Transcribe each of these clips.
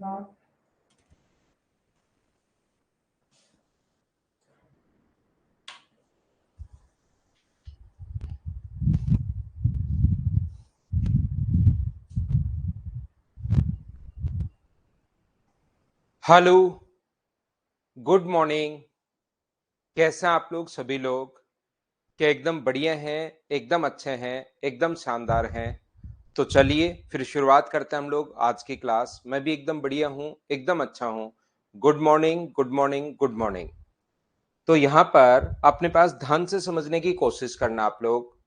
Hello, good morning. कैसे हैं आप लोग सभी लोग? क्या एकदम बढ़िया हैं, एकदम अच्छे हैं, एकदम शानदार हैं? तो चलिए फिर शुरुआत करते हैं हम लोग आज की क्लास। मैं भी एकदम बढ़िया हूँ, एकदम अच्छा हूँ। Good morning, good morning, good morning. तो यहाँ पर अपने पास ध्यान से समझने की कोशिश करना आप लोग।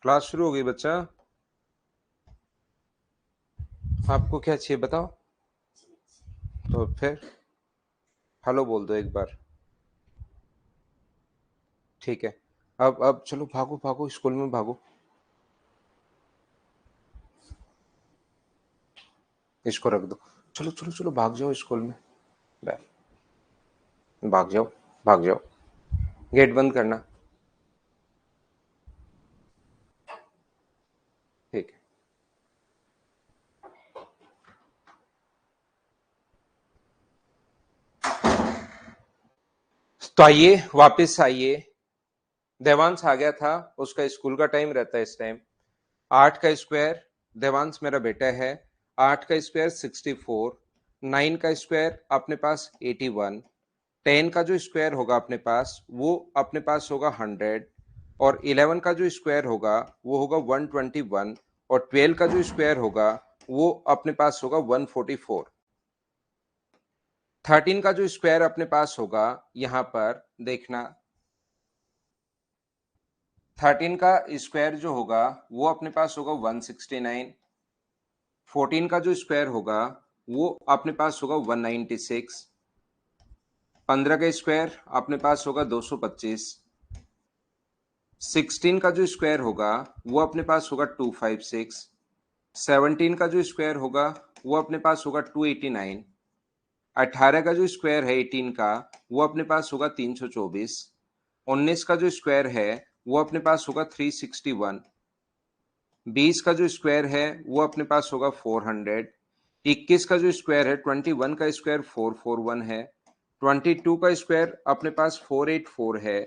क्लास शुरू हो गई बच्चा। आपको क्या चाहिए बताओ? तो फिर हेलो बोल दो एक बार। ठीक है। अब चलो भागो भागो, स्कूल में भागो। इसको रख दो। चलो चलो चलो भाग जाओ स्कूल में। भाग जाओ, भाग जाओ। गेट बंद करना। ठीक है। तो आइए वापस आइए। देवांश आ गया था, उसका स्कूल का टाइम रहता है इस टाइम। 8 का स्क्वायर, देवांश मेरा बेटा है। 8 का स्क्वायर 64। 9 का स्क्वायर अपने पास 81। 10 का जो स्क्वायर होगा अपने पास वो अपने पास होगा 100। और 11 का जो स्क्वायर होगा वो होगा 121। और 12 का जो स्क्वायर होगा वो अपने पास होगा 144। 13 का जो स्क्वायर अपने पास होगा, यहां पर देखना। 13 का स्क्वायर जो होगा वो अपने पास होगा 169। 14 का जो स्क्वायर होगा वो अपने पास होगा 196। 15 का स्क्वायर अपने पास होगा 225। 16 का जो स्क्वायर होगा वो अपने पास होगा 256। 17 का जो स्क्वायर होगा वो अपने पास होगा 289। 18 का जो स्क्वायर है 18 का वो अपने पास होगा 324। 19 का जो स्क्वायर है वो अपने पास होगा 361। 20 का जो स्क्वायर है वो अपने पास होगा 400। 21 का जो स्क्वायर है 21 का स्क्वायर 441 है। 22 का स्क्वायर अपने पास 484 है।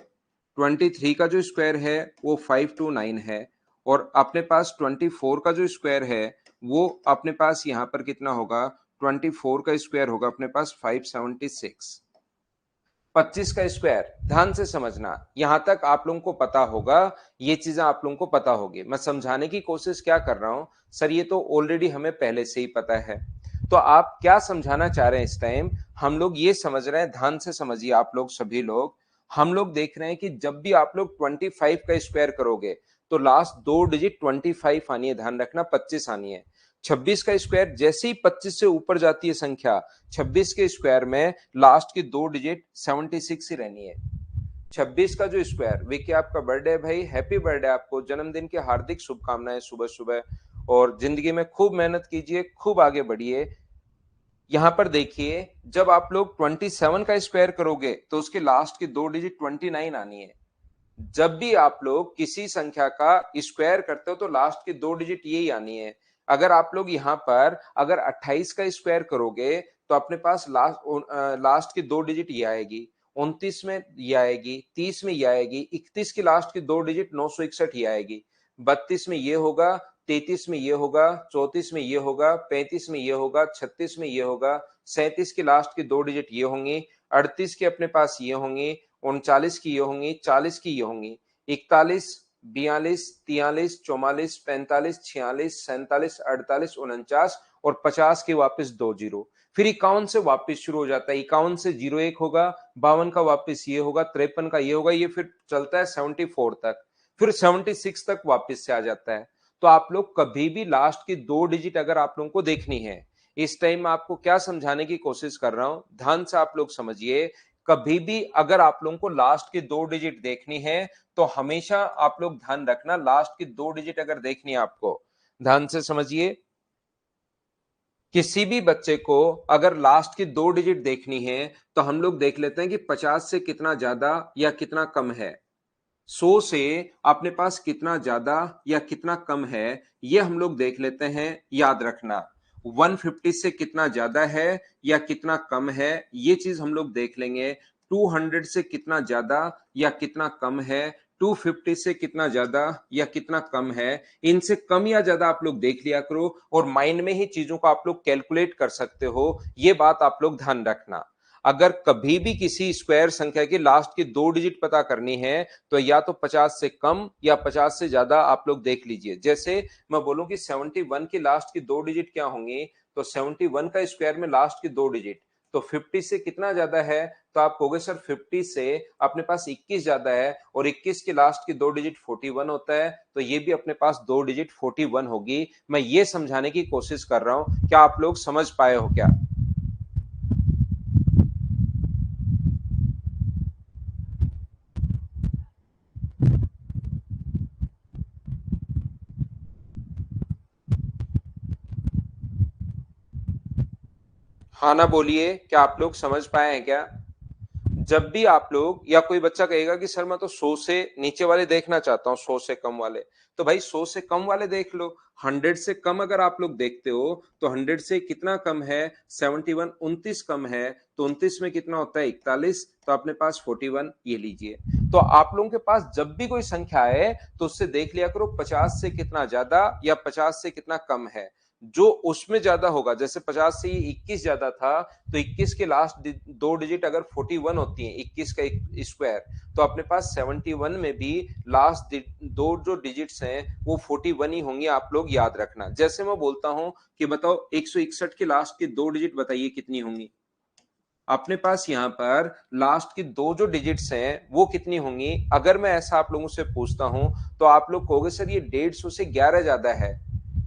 23 का जो स्क्वायर है वो 529 है। और अपने पास 24 का जो स्क्वायर है वो अपने पास यहाँ पर कितना होगा? 24 का स्क्वायर होगा अपने पास 576। 25 का स्क्वायर, ध्यान से समझना। यहां तक आप लोगों को पता होगा, ये चीजें आप लोगों को पता होगी। मैं समझाने की कोशिश क्या कर रहा हूं सर, ये तो ऑलरेडी हमें पहले से ही पता है। तो आप क्या समझाना चाह रहे हैं इस टाइम? हम लोग ये समझ रहे हैं, ध्यान से समझिए आप लोग सभी लोग। हम लोग देख रहे हैं कि जब भी आप लोग 25 का स्क्वायर करोगे तो लास्ट दो डिजिट 25 आनी है, ध्यान रखना 25 आनी है। 26 का स्क्वायर जैसे ही 25 से ऊपर जाती है संख्या, 26 के स्क्वायर में लास्ट की दो डिजिट 76 ही रहनी है। 26 का जो स्क्वायर, विकी आपका बर्थडे है भाई, हैप्पी बर्थडे आपको, जन्मदिन की हार्दिक शुभकामनाएं सुबह सुबह। और जिंदगी में खूब मेहनत कीजिए, खूब आगे बढ़िए। यहां पर देखिए, जब आप लोग 27 का स्क्वायर करोगे तो उसके लास्ट की दो डिजिट 29 आनी है। जब भी आप लोग किसी संख्या का स्क्वायर करते हो तो लास्ट की दो डिजिट यही आनी है। अगर आप लोग यहाँ पर अगर 28 का स्क्वायर करोगे तो अपने पास लास्ट की दो डिजिट ये आएगी। 29 में ये आएगी, 30 में ये आएगी, 31 की लास्ट की दो डिजिट 961 ये आएगी। 32 में ये होगा, 33 में ये होगा, 34 में ये होगा, 35 में ये होगा, 36 में ये होगा, 37 की लास्ट की दो डिजिट ये होंगी, 38 के अपने पास ये होंगी, 39 की ये होंगी, 40 की ये होंगी, 41, 42, 43, 44, 45, 46, 47, 48, 49 और 50 के वापस दो जीरो। फिर 51 से वापस शुरू हो जाता है। 51 से 01 होगा, 52 का वापस ये होगा, 53 का ये होगा, ये फिर चलता है 74 तक, फिर 76 तक वापस से आ जाता है। तो आप लोग कभी भी लास्ट की दो डिजिट अगर आप लोगों को देखनी है, इस टाइम मैं आपको क्या समझाने की कोशिश कर रहा हूं, ध्यान से आप लोग समझिए। कभी भी अगर आप लोगों को लास्ट की 2 डिजिट देखनी है तो हमेशा आप लोग ध्यान रखना, लास्ट की 2 डिजिट अगर देखनी है आपको, ध्यान से समझिए, किसी भी बच्चे को अगर लास्ट की 2 डिजिट देखनी है तो हम लोग देख लेते हैं कि 50 से कितना ज्यादा या कितना कम है, 100 से अपने पास कितना ज्यादा या कितना कम है, ये हम लोग देख लेते हैं। याद रखना 150 से कितना ज्यादा है या कितना कम है, ये चीज हम लोग देख लेंगे। 200 से कितना ज्यादा या कितना कम है, 250 से कितना ज्यादा या कितना कम है, इनसे कम या ज्यादा आप लोग देख लिया करो और माइंड में ही चीजों को आप लोग कैलकुलेट कर सकते हो, ये बात आप लोग ध्यान रखना। अगर कभी भी किसी स्क्वायर संख्या की लास्ट की 2 डिजिट पता करनी है तो या तो 50 से कम या 50 से ज्यादा आप लोग देख लीजिए। जैसे मैं बोलूं कि 71 की लास्ट की 2 डिजिट क्या होंगी, तो 71 का स्क्वायर में लास्ट की 2 डिजिट, तो 50 से कितना ज्यादा है, तो आप कहोगे सर 50 से अपने पास 21 ज्यादा है और 21 की लास्ट की 2 डिजिट 41 होता है, तो ये भी अपने पास 2 डिजिट 41 होगी। मैं ये समझाने की कोशिश कर रहा हूं, क्या आप लोग समझ पाए हो क्या? हाँ ना बोलिए, क्या आप लोग समझ पाए हैं क्या? जब भी आप लोग या कोई बच्चा कहेगा कि सर मैं तो 100 से नीचे वाले देखना चाहता हूँ, 100 से कम वाले, तो भाई 100 से कम वाले देख लो। 100 से कम अगर आप लोग देखते हो तो 100 से कितना कम है, 71, 29 कम है, तो 29 में कितना होता है, 41, तो अपने पास 41, ये लीजिए। तो आप लोगों के पास जब भी कोई संख्या है तो उससे देख लिया करो 50 से कितना ज्यादा या 50 से कितना कम है। जो उसमें ज्यादा होगा, जैसे 50 से ये 21 ज्यादा था, तो 21 के लास्ट 2 डिजिट अगर 41 होती है, 21 का स्क्वायर, तो अपने पास 71 में भी लास्ट 2 जो डिजिट्स हैं वो 41 ही होंगे, आप लोग याद रखना। जैसे मैं बोलता हूं कि बताओ 161 की लास्ट की 2 डिजिट बताइए कितनी होंगी, अपने पास यहां पर लास्ट की 2 जो डिजिट्स हैं वो कितनी होंगी। अगर मैं ऐसा आप लोगों से पूछता हूं तो आप लोग कहोगे सर ये 150 से 11 ज्यादा है,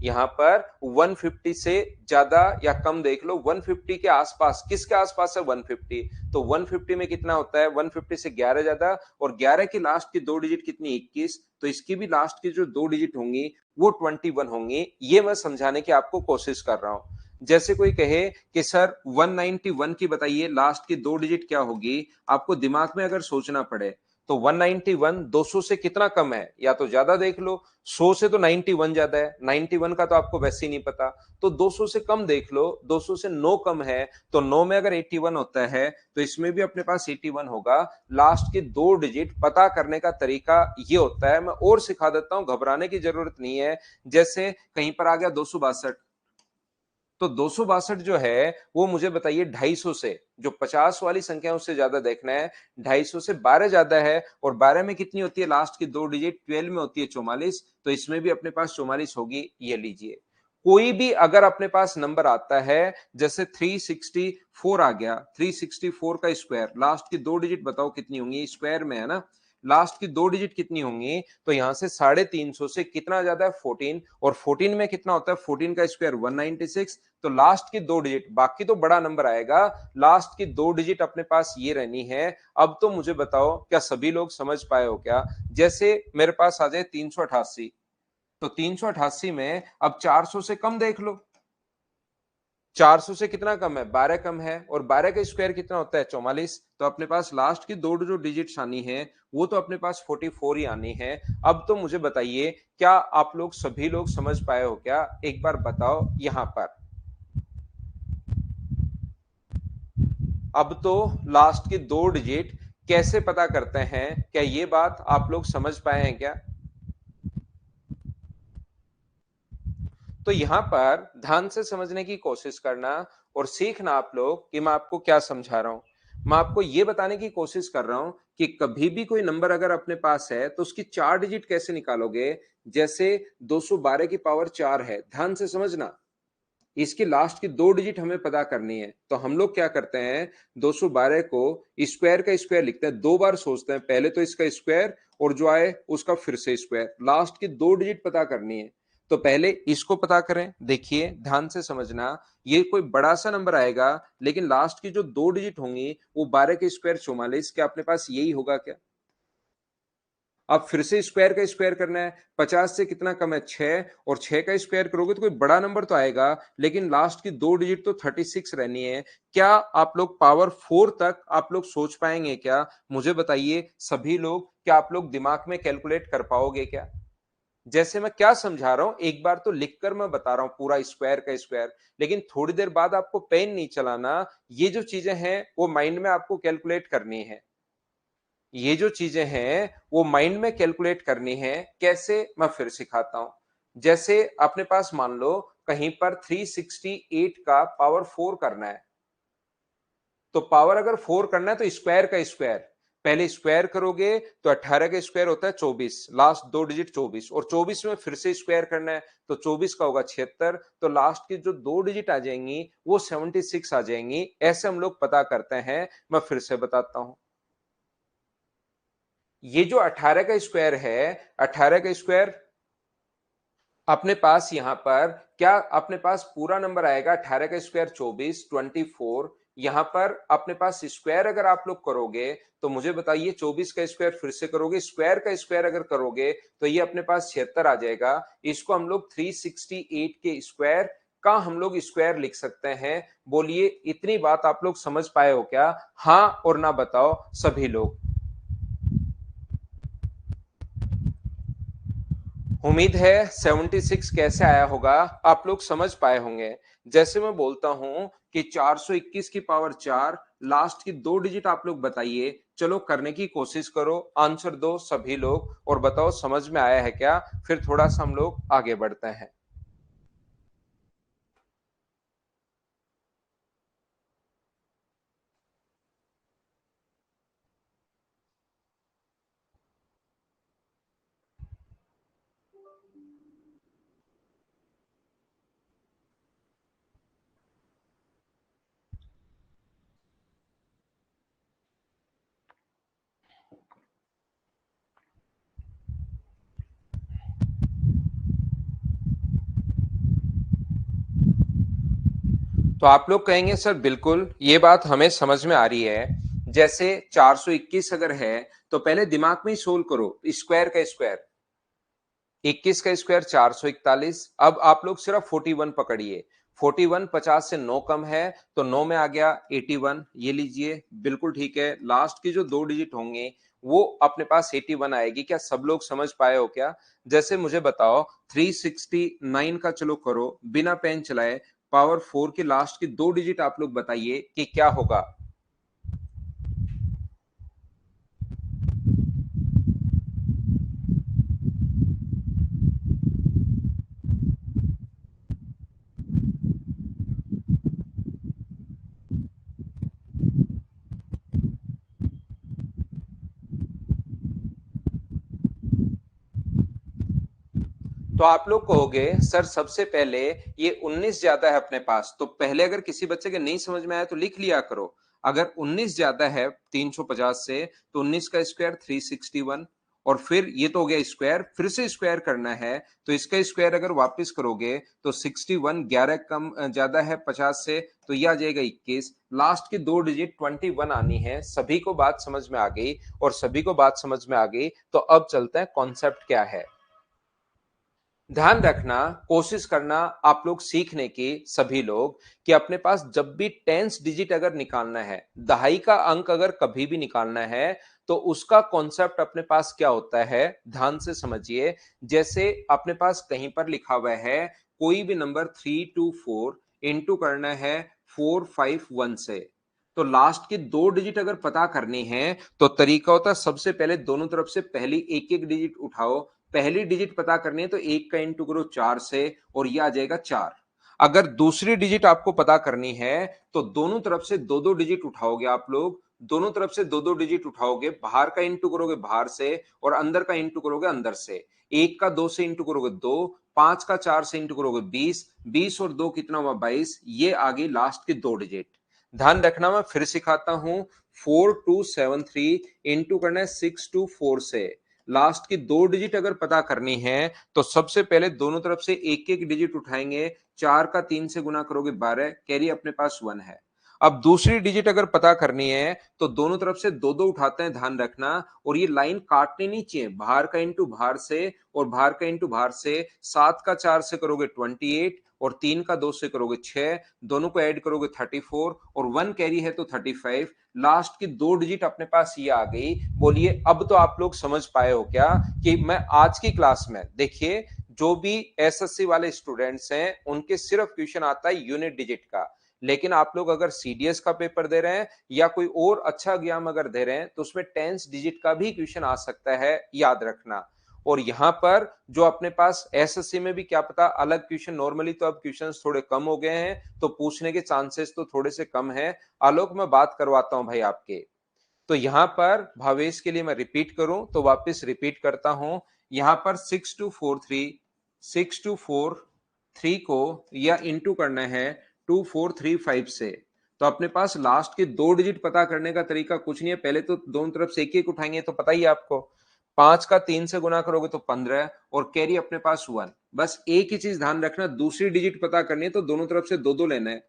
यहां पर 150 से ज्यादा या कम देख लो, 150 के आसपास, किसके आसपास है 150, तो 150 में कितना होता है, 150 से 11 ज्यादा, और 11 की लास्ट की 2 डिजिट कितनी, 21, तो इसकी भी लास्ट की जो 2 डिजिट होंगी वो 21 होंगी। ये मैं समझाने की आपको कोशिश कर रहा हूं। जैसे कोई कहे कि सर 191 की बताइए लास्ट की 2 डिजिट क्या होगी, आपको दिमाग में अगर सोचना पड़े तो 191 200 से कितना कम है या तो ज्यादा देख लो, 100 से तो 91 ज्यादा है, 91 का तो आपको वैसे ही नहीं पता, तो 200 से कम देख लो, 200 से 9 कम है, तो 9 में अगर 81 होता है तो इसमें भी अपने पास 81 होगा। लास्ट के 2 डिजिट पता करने का तरीका ये होता है, मैं और सिखा देता हूं, घबराने की जरूरत नहीं है। जैसे कहीं पर आ गया 262, तो 262 जो है वो मुझे बताइए 250 से, जो 50 वाली संख्या उससे ज्यादा देखना है, 250 से 12 ज्यादा है, और 12 में कितनी होती है लास्ट की 2 डिजिट, 12 में होती है 44, तो इसमें भी अपने पास 44 होगी, ये लीजिए। कोई भी अगर अपने पास नंबर आता है, जैसे 364 आ गया, 364 का स्क्वायर, लास्ट की 2 डिजिट बताओ कितनी होंगी, स्क्वायर में है ना, लास्ट की 2 डिजिट कितनी होंगी, तो यहां से 350 से कितना ज्यादा है 14, और 14 में कितना होता है, 14 का स्क्वायर 196, तो लास्ट की 2 डिजिट, बाकी तो बड़ा नंबर आएगा, लास्ट की 2 डिजिट अपने पास ये रहनी है। अब तो मुझे बताओ क्या सभी लोग समझ पाए हो क्या? जैसे मेरे पास आ जाए 388, तो 388 में अब 400 से कम देख लो, 400 से कितना कम है, 12 कम है, और 12 का स्क्वायर कितना होता है 44, तो अपने पास लास्ट की 2 जो डिजिट्स आनी है वो तो अपने पास 44 ही आनी है। अब तो मुझे बताइए क्या आप लोग सभी लोग समझ पाए हो क्या, एक बार बताओ यहां पर। अब तो लास्ट की 2 डिजिट कैसे पता करते हैं, क्या ये बात आप लोग समझ पाए हैं क्या? तो यहां पर ध्यान से समझने की कोशिश करना और सीखना आप लोग कि मैं आपको क्या समझा रहा हूं। मैं आपको यह बताने की कोशिश कर रहा हूं कि कभी भी कोई नंबर अगर अपने पास है तो उसकी 4 डिजिट कैसे निकालोगे। जैसे 212 की पावर 4 है, ध्यान से समझना, इसकी लास्ट की 2 डिजिट हमें पता करनी है, तो हम लोग क्या करते हैं, 212 को स्क्वायर का स्क्वायर लिखते हैं, 2 बार सोचते हैं, पहले तो इसका स्क्वायर और जो आए उसका फिर से स्क्वायर, लास्ट की 2 डिजिट पता करनी है। तो पहले इसको पता करें। देखिए ध्यान से समझना, ये कोई बड़ा सा नंबर आएगा लेकिन लास्ट की जो 2 डिजिट होंगी वो 12 के स्क्वायर 44, क्या अपने पास यही होगा क्या? अब फिर से स्क्वायर का स्क्वायर करना है, 50 से कितना कम है 6, और 6 का स्क्वायर करोगे तो कोई बड़ा नंबर तो आएगा लेकिन लास्ट की 2 डिजिट तो 36 रहनी है। क्या आप लोग पावर 4 तक आप लोग सोच पाएंगे क्या? मुझे बताइए सभी लोग, क्या आप लोग दिमाग में कैलकुलेट कर पाओगे क्या? जैसे मैं क्या समझा रहा हूं, एक बार तो लिखकर मैं बता रहा हूं पूरा स्क्वायर का स्क्वायर, लेकिन थोड़ी देर बाद आपको पेन नहीं चलाना। ये जो चीजें हैं वो माइंड में आपको कैलकुलेट करनी है। ये जो चीजें हैं वो माइंड में कैलकुलेट करनी है। कैसे, मैं फिर सिखाता हूं। जैसे अपने पास मान लो कहीं पर 368 का पावर 4 करना है, तो पावर अगर 4 करना है तो स्क्वायर का स्क्वायर, पहले स्क्वायर करोगे तो 18 का स्क्वायर होता है 24, लास्ट 2 डिजिट 24, और 24 में फिर से स्क्वायर करना है तो 24 का होगा 76, तो लास्ट की जो 2 डिजिट आ जाएंगी वो 76 आ जाएंगी। ऐसे हम लोग पता करते हैं। मैं फिर से बताता हूं। ये जो 18 का स्क्वायर है, 18 का स्क्वायर अपने पास यहां पर क्या अपने पास पूरा नंबर आएगा? 18 का स्क्वायर 24, 24। यहां पर अपने पास स्क्वायर अगर आप लोग करोगे तो मुझे बताइए 24 का स्क्वायर फिर से करोगे, स्क्वायर का स्क्वायर अगर करोगे तो ये अपने पास 76 आ जाएगा। इसको हम लोग 368 के स्क्वायर का हम लोग स्क्वायर लिख सकते हैं। बोलिए इतनी बात आप लोग समझ पाए हो क्या? हाँ और ना बताओ सभी लोग। उम्मीद है 76 कैसे आया होगा आप लोग समझ पाए होंगे। जैसे मैं बोलता हूं कि 421 की पावर 4, लास्ट की 2 डिजिट आप लोग बताइए। चलो करने की कोशिश करो, आंसर दो सभी लोग और बताओ समझ में आया है क्या? फिर थोड़ा सा हम लोग आगे बढ़ते हैं। तो आप लोग कहेंगे सर बिल्कुल ये बात हमें समझ में आ रही है। जैसे 421 अगर है तो पहले दिमाग में ही सोल्व करो, स्क्वायर का स्क्वायर, 21 का स्क्वायर 441। अब आप लोग सिर्फ 41 पकड़िए, 41 50 से 9 कम है तो 9 में आ गया 81, ये लीजिए बिल्कुल ठीक है। लास्ट की जो 2 डिजिट होंगे वो अपने पास 81 आएगी। क्या सब लोग समझ पाए हो क्या? जैसे मुझे बताओ 369 का चलो करो बिना पेन चलाए, पावर 4 की लास्ट की 2 डिजिट आप लोग बताइए कि क्या होगा। तो आप लोग कहोगे सर सबसे पहले ये 19 ज्यादा है अपने पास, तो पहले अगर किसी बच्चे के नहीं समझ में आया तो लिख लिया करो। अगर 19 ज्यादा है 350 से तो 19 का स्क्वायर 361, और फिर ये तो हो गया स्क्वायर, फिर से स्क्वायर करना है तो इसका स्क्वायर अगर वापस करोगे तो 61, 11 कम ज्यादा है 50 से तो ये आ जाएगा 21, लास्ट की 2 डिजिट 21 आनी है। सभी को बात समझ में आ गई? और सभी को बात समझ में आ गई तो अब चलते हैं कॉन्सेप्ट क्या है। ध्यान रखना, कोशिश करना आप लोग सीखने की सभी लोग, कि अपने पास जब भी टेंस डिजिट अगर निकालना है, दहाई का अंक अगर कभी भी निकालना है तो उसका कॉन्सेप्ट अपने पास क्या होता है ध्यान से समझिए। जैसे अपने पास कहीं पर लिखा हुआ है कोई भी नंबर 324 इंटू करना है 451 से, तो लास्ट की 2 डिजिट अगर पता करनी है तो तरीका होता है सबसे पहले दोनों तरफ से पहली एक एक डिजिट उठाओ। पहली डिजिट पता करनी है तो एक का इंटू करो 4 से और ये आ जाएगा 4। अगर दूसरी डिजिट आपको पता करनी है तो दोनों तरफ से दो दो डिजिट उठाओगे आप लोग, दोनों तरफ से दो दो डिजिट उठाओगे, बाहर का इंटू करोगे बाहर से और अंदर का इंटू करोगे अंदर से। एक का 2 से इंटू करोगे 2, 5 का 4 से इंटू करोगे 20, 20 और 2 कितना हुआ 22, ये आ गई लास्ट की 2 डिजिट। ध्यान रखना मैं फिर सिखाता हूं, 4273 इंटू करना है 624 से, लास्ट की 2 डिजिट अगर पता करनी है तो सबसे पहले दोनों तरफ से एक एक डिजिट उठाएंगे। 4 का 3 से गुना करोगे 12, कैरी अपने पास 1 है। अब दूसरी डिजिट अगर पता करनी है तो दोनों तरफ से दो दो उठाते हैं, ध्यान रखना। और ये लाइन काटनी नहीं चाहिए, बाहर का इंटू बाहर से और बाहर का इंटू बाहर से। 7 का 4 से करोगे 28 और 3 का 2 से करोगे 6, दोनों को ऐड करोगे 34 और 1 कैरी है तो 35। लास्ट की 2 डिजिट अपने पास ये आ गई। बोलिए अब तो आप लोग समझ पाए हो क्या कि मैं आज की क्लास में, देखिए जो भी एसएससी वाले स्टूडेंट्स हैं उनके सिर्फ क्वेश्चन आता है यूनिट डिजिट का, लेकिन आप लोग अगर सीडीएस का पेपर दे रहे हैं या कोई और अच्छा एग्जाम अगर दे रहे हैं तो उसमें टेंस डिजिट का भी क्वेश्चन आ सकता है, याद रखना। और यहां पर जो अपने पास एसएससी में भी क्या पता अलग क्वेश्चन, नॉर्मली तो अब क्वेश्चंस थोड़े कम हो गए हैं तो पूछने के चांसेस तो थोड़े से कम है। आलोक मैं बात करवाता हूं भाई आपके। तो यहां पर भावेश के लिए मैं रिपीट करूं तो वापस रिपीट करता हूं। यहां पर 6243 को या इंटू करना है 2435 से। तो अपने पास लास्ट के 2 डिजिट पता करने का तरीका कुछ नहीं है, पहले तो दोनों तरफ से एक एक उठाएंगे तो पता ही है आपको। 5 का 3 से गुना करोगे तो 15 और कैरी अपने पास 1। बस एक ही चीज ध्यान रखना, दूसरी डिजिट पता करनी है तो दोनों तरफ से दो दो लेना है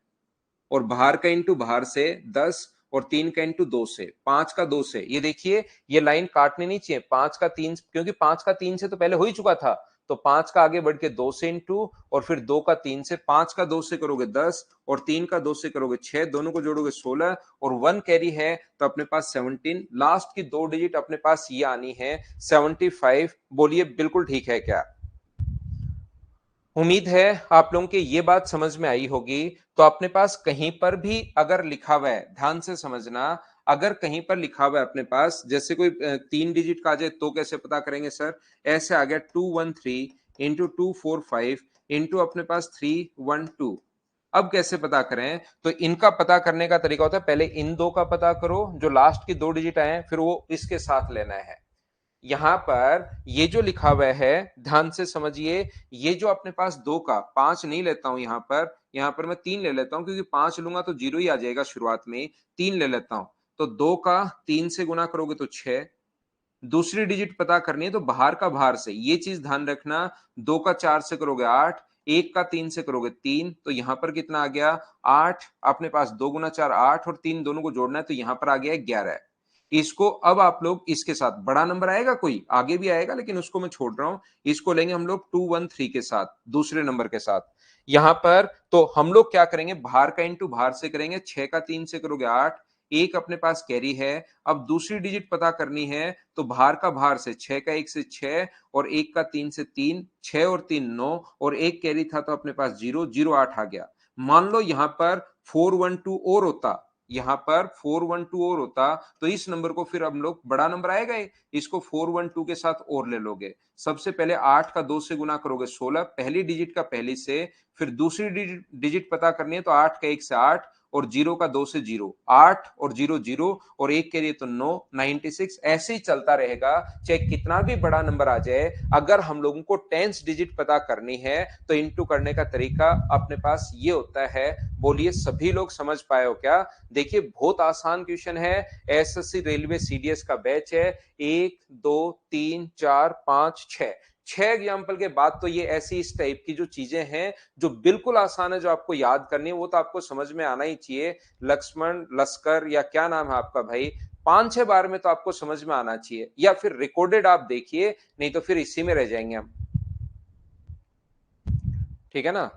और बाहर का इंटू बाहर से 10 और 3 का इंटू 2 से, 5 का 2 से। ये देखिए ये लाइन काटनी नहीं चाहिए, 5 का 3, क्योंकि 5 का 3 से तो पहले हो ही चुका था। तो 5 का आगे बढ़ के 2 से इंटू और फिर 2 का 3 से, 5 का 2 से करोगे 10 और 3 का 2 से करोगे 6, दोनों को जोड़ोगे 16 और 1 कैरी है तो अपने पास 17। लास्ट की 2 डिजिट अपने पास ये आनी है 75। बोलिए बिल्कुल ठीक है क्या? उम्मीद है आप लोगों के ये बात समझ में आई होगी। तो अपने पास कहीं पर भी अगर लिखा हुआ है, ध्यान से समझना, अगर कहीं पर लिखा हुआ है अपने पास जैसे कोई 3 डिजिट का आ जाए तो कैसे पता करेंगे सर? ऐसे आ गया 213 इंटू 245 इंटू अपने पास 312। अब कैसे पता करें? तो इनका पता करने का तरीका होता है पहले इन दो का पता करो जो लास्ट की 2 डिजिट आए, फिर वो इसके साथ लेना है। यहां पर ये जो लिखा हुआ है ध्यान से समझिए, ये जो अपने पास 2 का 5 नहीं लेता हूं, यहां पर मैं 3 ले लेता हूं क्योंकि 5 लूंगा तो 0 ही आ जाएगा शुरुआत में। 3 ले लेता हूं तो 2 का 3 से गुना करोगे तो 6। दूसरी डिजिट पता करनी है तो बाहर का बाहर से, ये चीज ध्यान रखना। 2 का 4 से करोगे 8, 1 का 3 से करोगे 3, तो यहां पर कितना आ गया 8। अपने पास 2 गुना 4 8 और 3 दोनों को जोड़ना है तो यहां पर आ गया 11। इसको अब आप लोग इसके साथ बड़ा नंबर आएगा, कोई आगे भी आएगा लेकिन उसको मैं छोड़ रहा हूं। इसको लेंगे हम लोग 213 के साथ, दूसरे नंबर के साथ। यहां पर तो हम लोग क्या करेंगे, बाहर का इंटू बाहर से करेंगे। 6 का 3 से करोगे 8, एक अपने पास कैरी है। अब दूसरी डिजिट पता करनी है तो बाहर का बाहर से 6 का 1 से 6 और 1 का 3 से 3, 6 और 3 9 और एक कैरी था तो अपने पास 0 0 8 आ गया। मान लो यहां पर 412 और होता, यहां पर 412 और होता तो इस नंबर को फिर हम लोग, बड़ा नंबर आएगा इसको 412 के साथ और ले लोगे। सबसे पहले 8 का 2 से गुना करोगे 16, पहली डिजिट का पहली से। फिर दूसरी डिजिट पता करनी है तो 8 का 1 से 8 और 0 का 2 से 0, 8 और 0 0 और एक के लिए तो 9 96। ऐसे ही चलता रहेगा चाहे कितना भी बड़ा नंबर आ जाए। अगर हम लोगों को टेंस डिजिट पता करनी है तो इंटू करने का तरीका अपने पास ये होता है। बोलिए सभी लोग समझ पाए हो क्या? देखिए बहुत आसान क्वेश्चन है, एसएससी रेलवे सीडीएस का बैच है। 1 2 3 4 5 6, 6 एग्जाम्पल के बाद तो ये ऐसी इस टाइप की जो चीजें हैं जो बिल्कुल आसान है, जो आपको याद करनी है, वो तो आपको समझ में आना ही चाहिए। लक्ष्मण लश्कर या क्या नाम है आपका भाई, 5-6 बार में तो आपको समझ में आना चाहिए, या फिर रिकॉर्डेड आप देखिए, नहीं तो फिर इसी में रह जाएंगे हम। ठीक है ना?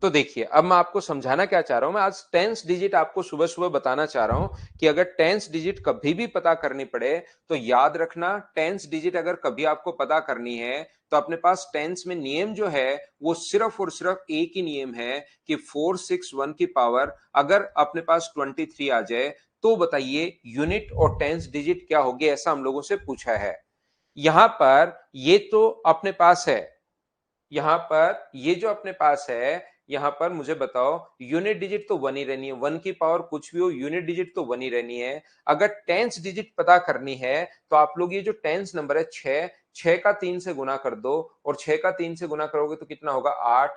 तो देखिए अब मैं आपको समझाना क्या चाह रहा हूं, मैं आज टेंस डिजिट आपको सुबह सुबह बताना चाह रहा हूं कि अगर टेंस डिजिट कभी भी पता करनी पड़े तो याद रखना, टेंस डिजिट अगर कभी आपको पता करनी है तो अपने पास टेंस में नियम जो है वो सिर्फ और सिर्फ एक ही नियम है कि 461 की पावर अगर अपने पास 23 आ जाए तो बताइए यूनिट और टेंस डिजिट क्या होगी, ऐसा हम लोगों से पूछा है। यहां पर ये तो अपने पास है, यहां पर ये जो अपने पास है, यहां पर मुझे बताओ यूनिट डिजिट तो 1 ही रहनी है, 1 की पावर कुछ भी हो यूनिट डिजिट तो 1 ही रहनी है। अगर टेंस डिजिट पता करनी है तो आप लोग ये जो टेंस नंबर है 6, 6 का 3 से गुना कर दो और 6 का 3 से गुना करोगे तो कितना होगा 8।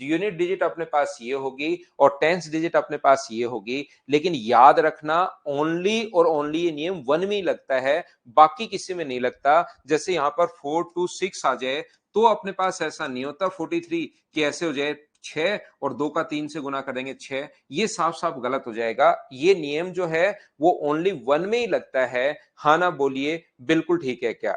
यूनिट डिजिट अपने पास ये होगी और टेंस डिजिट अपने पास ये होगी। लेकिन याद रखना ओनली और ओनली ये नियम 1 में ही लगता है, बाकी किसी में नहीं लगता। जैसे यहां पर 4 2 6 आ जाए तो अपने पास ऐसा नहीं होता 43 कि ऐसे हो जाए 6 और 2 का 3 से गुना करेंगे 6, ये साफ साफ गलत हो जाएगा। ये नियम जो है वो ओनली 1 में ही लगता है। हाँ ना बोलिए, बिल्कुल ठीक है क्या?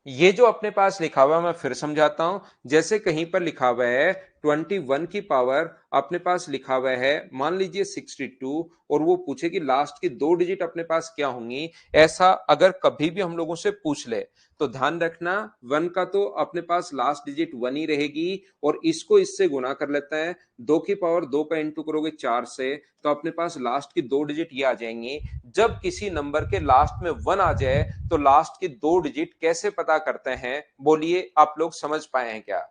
ये जो अपने पास लिखा हुआ है मैं फिर समझाता हूं। जैसे कहीं पर लिखा हुआ है 21 की पावर, अपने पास लिखा हुआ है मान लीजिए 62, और वो पूछे कि लास्ट की 2 डिजिट अपने पास क्या होंगी। ऐसा अगर कभी भी हम लोगों से पूछ ले तो ध्यान रखना 1 का तो अपने पास लास्ट डिजिट 1 ही रहेगी, और इसको इससे गुना कर लेता है। 2 की पावर 2 का इंटू करोगे 4 से, तो अपने पास लास्ट की 2 डिजिट ये आ जाएंगी। जब किसी नंबर के लास्ट में 1 आ जाए तो लास्ट की 2 डिजिट कैसे पता करते हैं, बोलिए आप लोग समझ पाए हैं क्या?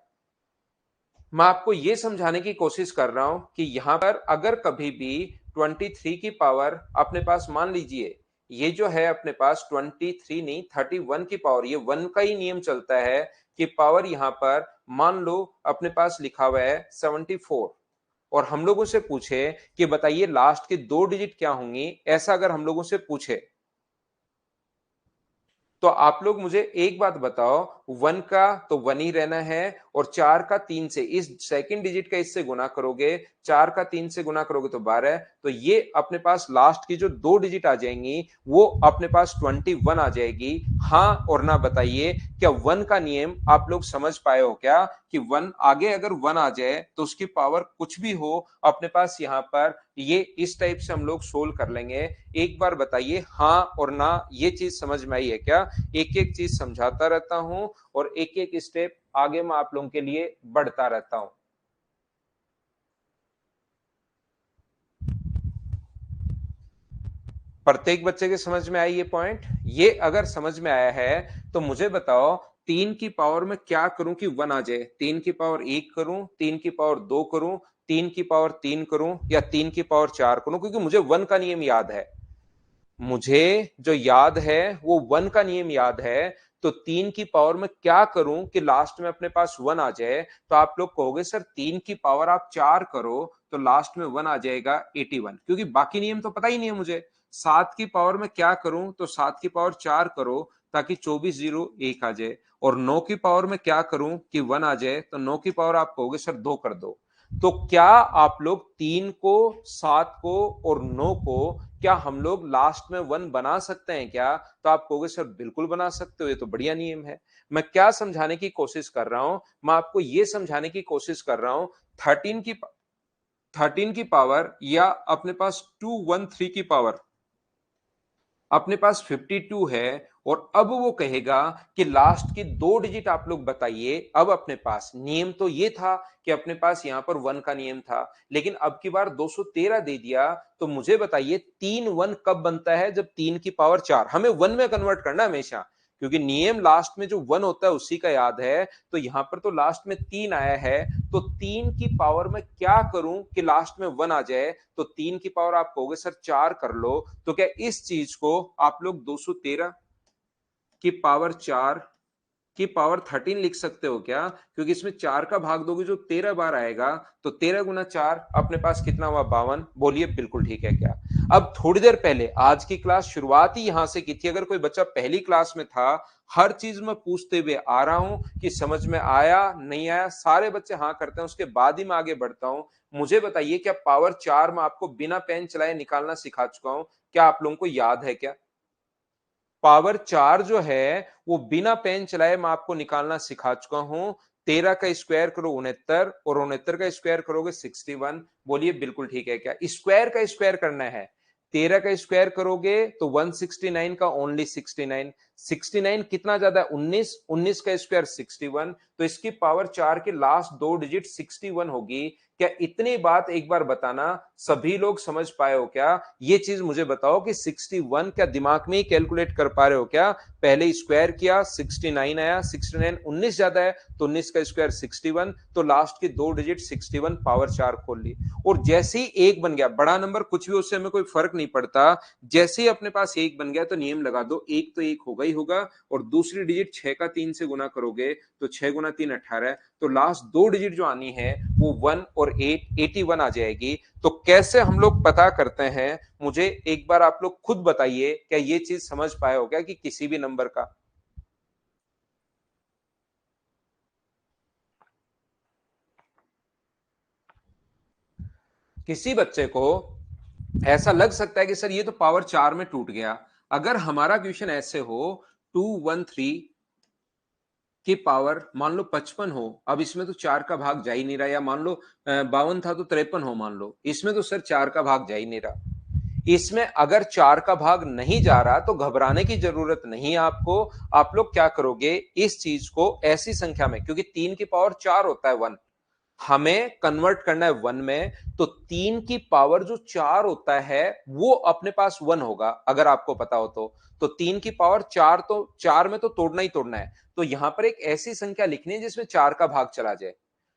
मैं आपको यह समझाने की कोशिश कर रहा हूं कि यहां पर अगर कभी भी 23 की पावर अपने पास मान लीजिए, ये जो है अपने पास 23 नहीं 31 की पावर, ये 1 का ही नियम चलता है कि पावर यहां पर मान लो अपने पास लिखा हुआ है 74, और हम लोगों से पूछे कि बताइए लास्ट की 2 डिजिट क्या होंगी, ऐसा अगर हम लोगों से पूछे तो आप लोग मुझे एक बात बताओ, 1 का तो 1 ही रहना है, और 4 का 3 से, इस सेकंड डिजिट का इससे गुना करोगे, 4 का 3 से गुना करोगे तो 12, तो ये अपने पास लास्ट की जो 2 डिजिट आ जाएंगी वो अपने पास 21 आ जाएगी। हाँ और ना बताइए, क्या 1 का नियम आप लोग समझ पाए हो क्या? कि 1 आगे अगर 1 आ जाए तो उसकी पावर कुछ भी हो अपने पास यहां पर, ये इस टाइप से हम लोग सोल्व कर लेंगे। एक बार बताइए हाँ और ना, ये चीज समझ में आई है क्या? एक एक चीज समझाता रहता हूं और एक एक स्टेप आगे मैं आप लोगों के लिए बढ़ता रहता हूं। प्रत्येक बच्चे के समझ में आई ये पॉइंट? ये अगर समझ में आया है तो मुझे बताओ 3 की पावर में क्या करूं कि 1 आ जाए? 3 की पावर 1 करूं, 3 की पावर 2 करूं, 3 की पावर 3 करूं, या 3 की पावर 4 करूं? क्योंकि मुझे 1 का नियम याद है, मुझे जो याद है वो 1 का नियम याद है। तो 3 की पावर में क्या करूं कि लास्ट में अपने पास 1 आ जाए? तो आप लोग कहोगे सर 3 की पावर आप 4 करो तो लास्ट में 1 आ जाएगा 81, क्योंकि बाकी नियम तो पता ही नहीं है मुझे। 7 की पावर में क्या करूं? तो 7 की पावर 4 करो ताकि 24 जीरो 1 आ जाए। और 9 की पावर में क्या करूं कि 1 आ जाए? तो 9 की पावर आप कहोगे सर 2 कर दो। तो क्या आप लोग 3 को, 7 को और 9 को क्या हम लोग लास्ट में 1 बना सकते हैं क्या? तो आप कहोगे सर बिल्कुल बना सकते हो, ये तो बढ़िया नियम है। मैं क्या समझाने की कोशिश कर रहा हूं? मैं आपको यह समझाने की कोशिश कर रहा हूं 13 की 13 की पावर, या अपने पास 213 की पावर अपने पास 52 है, और अब वो कहेगा कि लास्ट की 2 डिजिट आप लोग बताइए। अब अपने पास नियम तो ये था कि अपने पास यहां पर 1 का नियम था, लेकिन अब की बार 213 दे दिया। तो मुझे बताइए 3 1 कब बनता है? जब 3 की पावर 4, हमें 1 में कन्वर्ट करना है हमेशा, क्योंकि नियम लास्ट में जो 1 होता है उसी का याद है। तो यहां पर तो लास्ट में 3 आया है, तो 3 की पावर में क्या करूं कि लास्ट में 1 आ जाए? तो 3 की पावर आप कहोगे सर 4 कर लो। तो क्या इस चीज को आप लोग 213 की पावर 4 की पावर 13 लिख सकते हो क्या? क्योंकि इसमें 4 का भाग दोगे जो 13 बार आएगा, तो 13 गुना 4 अपने पास कितना हुआ? 52। बोलिए बिल्कुल ठीक है क्या? अब थोड़ी देर पहले आज की क्लास शुरुआत ही यहां से की थी। अगर कोई बच्चा पहली क्लास में था, हर चीज में पूछते हुए आ रहा हूं कि समझ में आया नहीं आया, सारे बच्चे हाँ करते हैं, उसके बाद ही मैं आगे बढ़ता हूं। मुझे बताइए क्या पावर 4 में आपको बिना पेन चलाए निकालना सिखा चुका हूं? क्या आप लोगों को याद है क्या? पावर 4 जो है वो बिना पेन चलाए मैं आपको निकालना सिखा चुका हूं। 13 का स्क्वायर करो 69, और 69 का स्क्वायर करोगे 61। बोलिए बिल्कुल ठीक है क्या? स्क्वायर का स्क्वायर करना है। 13 का स्क्वायर करोगे तो 169 का ओनली 69, 69 कितना ज्यादा है? 19, 19 का स्क्वायर 61। तो इसकी पावर 4 के लास्ट 2 डिजिट 61 होगी। क्या इतनी बात एक बार बताना, सभी लोग समझ पाए हो क्या? ये चीज मुझे बताओ कि 61 क्या दिमाग में ही कैलकुलेट कर पा रहे हो क्या? पहले स्क्वायर किया 69 आया, 69 19 ज्यादा है तो 19 का स्क्वायर 61, तो लास्ट की 2 डिजिट 61 पावर 4 खोल ली। और जैसे ही एक बन गया, बड़ा नंबर कुछ भी उससे हमें कोई फर्क नहीं पड़ता, जैसे ही अपने पास एक बन गया तो नियम लगा दो, एक तो एक होगा ही होगा, और दूसरी डिजिट 6 का 3 से गुना करोगे तो 6 गुना गुना 3 18, तो लास्ट दो डिजिट जो आनी है वो 1 और 8 81 आ जाएगी। तो कैसे हम लोग पता करते हैं, मुझे एक बार आप लोग खुद बताइए, क्या ये चीज समझ पाए हो क्या कि किसी भी नंबर का किसी बच्चे को ऐसा लग सकता है कि सर ये तो पावर 4 में टूट गया। अगर हमारा क्वेश्चन ऐसे हो 213 की पावर मान लो 55 हो, अब इसमें तो 4 का भाग जा ही नहीं रहा, या मान लो 52 था तो 53 हो, मान लो इसमें तो सर 4 का भाग जा ही नहीं रहा। इसमें अगर 4 का भाग नहीं जा रहा तो घबराने की जरूरत नहीं है आपको। आप लोग क्या करोगे, इस चीज को ऐसी संख्या में, क्योंकि 3 की पावर 4 होता है 1, हमें कन्वर्ट करना है 1 में, तो 3 की पावर जो 4 होता है वो अपने पास 1 होगा, अगर आपको पता हो तो 3 की पावर 4, तो 4 में तो तोड़ना ही तोड़ना है, तो यहां पर एक ऐसी संख्या लिखनी है जिसमें 4 का भाग चला जाए।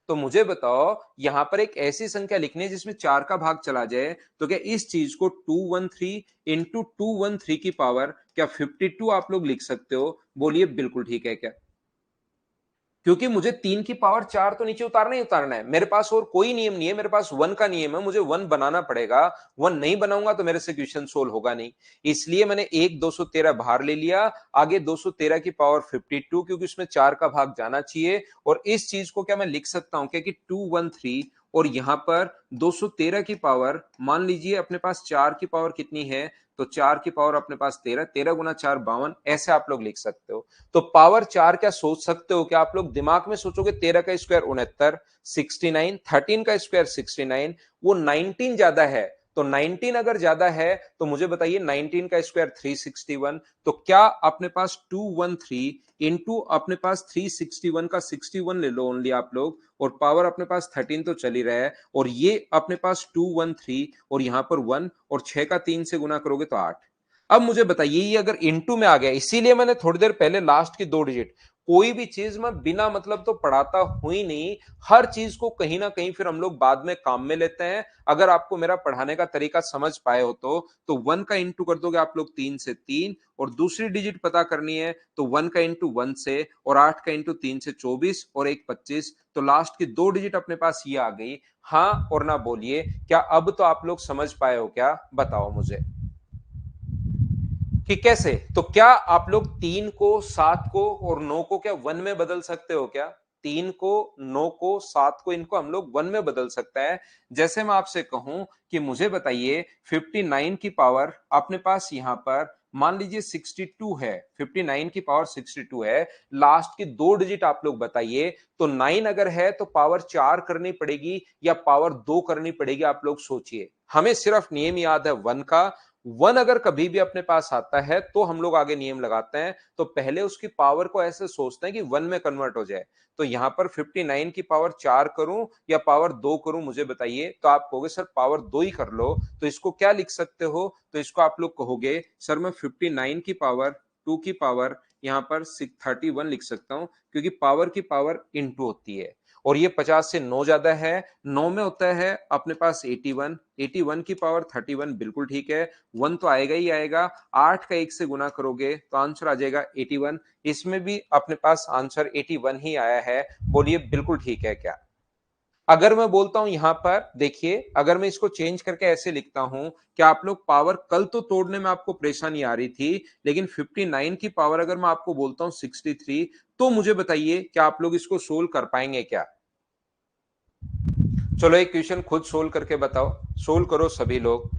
तो मुझे बताओ, यहां पर एक ऐसी संख्या लिखनी है जिसमें 4 का भाग चला जाए, तो क्या इस चीज को 213 इंटू 213 की पावर क्या 52 आप लोग लिख सकते हो? बोलिए बिल्कुल ठीक है क्या? क्योंकि मुझे 3 की पावर 4 तो नीचे उतारना ही उतारना है, मेरे पास और कोई नियम नहीं है, मेरे पास 1 का नियम है, मुझे 1 बनाना पड़ेगा। 1 नहीं बनाऊंगा तो मेरे से क्वेश्चन सोल्व होगा नहीं। इसलिए मैंने एक 213 बाहर ले लिया, आगे 213 की पावर 52, क्योंकि उसमें 4 का भाग जाना चाहिए। और इस चीज को क्या मैं लिख सकता हूं क्या कि 213, और यहां पर 213 की पावर, मान लीजिए अपने पास 4 की पावर कितनी है, तो 4 की पावर अपने पास 13, 13 गुना 4 52, ऐसे आप लोग लिख सकते हो। तो पावर 4 क्या सोच सकते हो, क्या आप लोग दिमाग में सोचोगे 13 का स्क्वायर 69, 69, 13 का स्क्वायर 69, वो 19 ज्यादा है, तो 19 अगर ज्यादा है तो मुझे बताइए 19 का स्क्वायर 361, तो क्या अपने पास 213 इंटू अपने पास 361 का 61 ले लो ओनली आप लोग, और पावर अपने पास 13 तो चल ही रहा है, और ये अपने पास 213 और यहां पर 1, और 6 का 3 से गुना करोगे तो 8। अब मुझे बताइए ये अगर इनटू में आ गया, इसीलिए मैंने थोड़ी देर पहले लास्ट की दो डिजिट, कोई भी चीज मैं बिना मतलब तो पढ़ाता हूं ही नहीं, हर चीज को कहीं ना कहीं फिर हम लोग बाद में काम में लेते हैं। अगर आपको मेरा पढ़ाने का तरीका समझ पाए हो तो 1 का इंटू कर दोगे आप लोग 3 से 3, और दूसरी डिजिट पता करनी है तो 1 का इंटू 1 से, और 8 का इंटू 3 से 24, और एक 25, तो लास्ट की दो डिजिट अपने पास ये आ गई। हाँ और ना बोलिए, क्या अब तो आप लोग समझ पाए हो क्या? बताओ मुझे कि कैसे। तो क्या आप लोग 3 को 7 को और 9 को क्या 1 में बदल सकते हो क्या? 3 को 9 को 7 को इनको हम लोग 1 में बदल सकता है। जैसे मैं आपसे कहूं कि मुझे बताइए 59 की पावर अपने पास यहां पर मान लीजिए 62 है, 59 की पावर 62 है, लास्ट की दो डिजिट आप लोग बताइए, तो 9 अगर है तो पावर 4 करनी पड़ेगी या पावर 2 करनी पड़ेगी, आप लोग सोचिए। हमें सिर्फ नियम याद है 1 का। 1 अगर कभी भी अपने पास आता है तो हम लोग आगे नियम लगाते हैं, तो पहले उसकी पावर को ऐसे सोचते हैं कि 1 में कन्वर्ट हो जाए। तो यहां पर 59 की पावर 4 करूं या पावर 2 करूं, मुझे बताइए। तो आप कहोगे सर पावर 2 ही कर लो, तो इसको क्या लिख सकते हो? तो इसको आप लोग कहोगे सर मैं 59 की पावर 2 की पावर यहां पर 31 लिख सकता हूं, क्योंकि पावर की पावर इंटू होती है, और ये 50 से 9 ज्यादा है, 9 में होता है अपने पास 81, 81 की पावर 31 बिल्कुल ठीक है, 1 तो आएगा ही आएगा। 8 का 1 से गुना करोगे तो आंसर आ जाएगा 81, इसमें भी अपने पास आंसर 81 ही आया है। बोलिए बिल्कुल ठीक है क्या? अगर मैं बोलता हूं यहां पर देखिए, अगर मैं इसको चेंज करके ऐसे लिखता हूं कि आप लोग पावर, कल तो तोड़ने में आपको परेशानी आ रही थी, लेकिन 59 की पावर अगर मैं आपको बोलता हूं 63, तो मुझे बताइए क्या आप लोग इसको सोल्व कर पाएंगे क्या? चलो एक क्वेश्चन खुद सोल्व करके बताओ, सोल्व करो सभी लोग।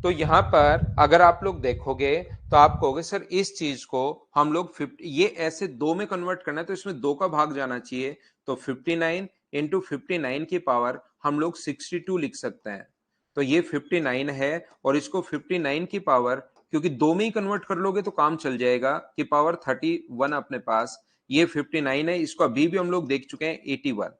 तो यहां पर अगर आप लोग देखोगे तो आप कहोगे सर इस चीज को हम लोग 50, ये ऐसे दो में कन्वर्ट करना है तो इसमें दो का भाग जाना चाहिए, तो 59 इंटू 59 की पावर हम लोग 62 लिख सकते हैं। तो ये 59 है और इसको 59 की पावर, क्योंकि दो में ही कन्वर्ट कर लोगे तो काम चल जाएगा, कि पावर 31 अपने पास, ये 59 है, इसको अभी भी हम लोग देख चुके हैं 81।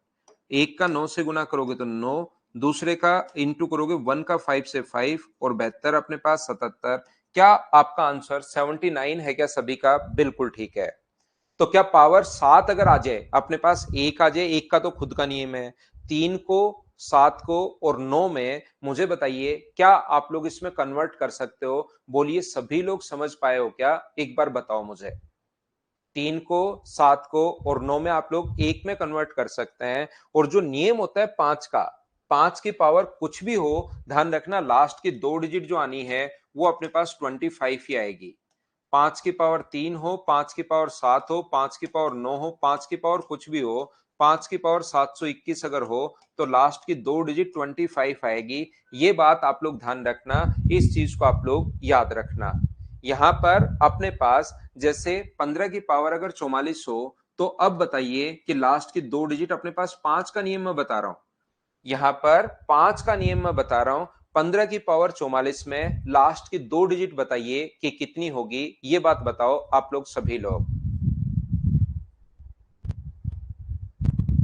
एक का 9 से गुना करोगे तो 9, दूसरे का इंटू करोगे 1 का 5 से 5 और 72 अपने पास 77। क्या आपका आंसर 79 है क्या सभी का? बिल्कुल ठीक है। तो क्या पावर 7 अगर आ जाए अपने पास, एक आ जाए, एक का तो खुद का नियम है, 3 को, 7 को और 9 में, मुझे बताइए क्या आप लोग इसमें कन्वर्ट कर सकते हो? बोलिए सभी लोग समझ पाए हो क्या? एक बार बताओ मुझे। 3 को, 7 को और 9 में आप लोग एक में कन्वर्ट कर सकते हैं। और जो नियम होता है 5 का, 5 की पावर कुछ भी हो, ध्यान रखना लास्ट की 2 डिजिट जो आनी है वो अपने पास 25 ही आएगी। 5 की पावर 3 हो, 5 की पावर 7 हो, 5 की पावर 9 हो, 5 की पावर कुछ भी हो, 5 की पावर 721 अगर हो, तो लास्ट की 2 डिजिट 25 आएगी। ये बात आप लोग ध्यान रखना, इस चीज को आप लोग याद रखना। यहां पर अपने पास जैसे 15 की पावर अगर 44 हो, तो अब बताइए कि लास्ट की 2 डिजिट अपने पास, 5 का नियम मैं बता रहा हूं, यहां पर 5 का नियम मैं बता रहा हूं। 15 की पावर 44 में लास्ट की 2 डिजिट बताइए कि कितनी होगी, ये बात बताओ आप लोग सभी लोग।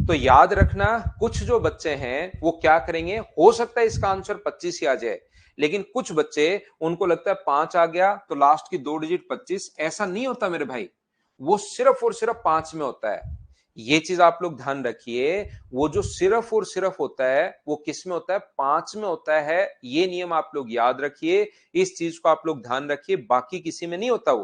तो याद रखना, कुछ जो बच्चे हैं वो क्या करेंगे, हो सकता है इसका आंसर 25 ही आ जाए, लेकिन कुछ बच्चे उनको लगता है 5 आ गया तो लास्ट की 2 डिजिट 25। ऐसा नहीं होता मेरे भाई, वो सिर्फ और सिर्फ 5 में होता है। ये चीज आप लोग ध्यान रखिए, वो जो सिर्फ और सिर्फ होता है वो किस में होता है? 5 में होता है। ये नियम आप लोग याद रखिए, इस चीज को आप लोग ध्यान रखिए, बाकी किसी में नहीं होता।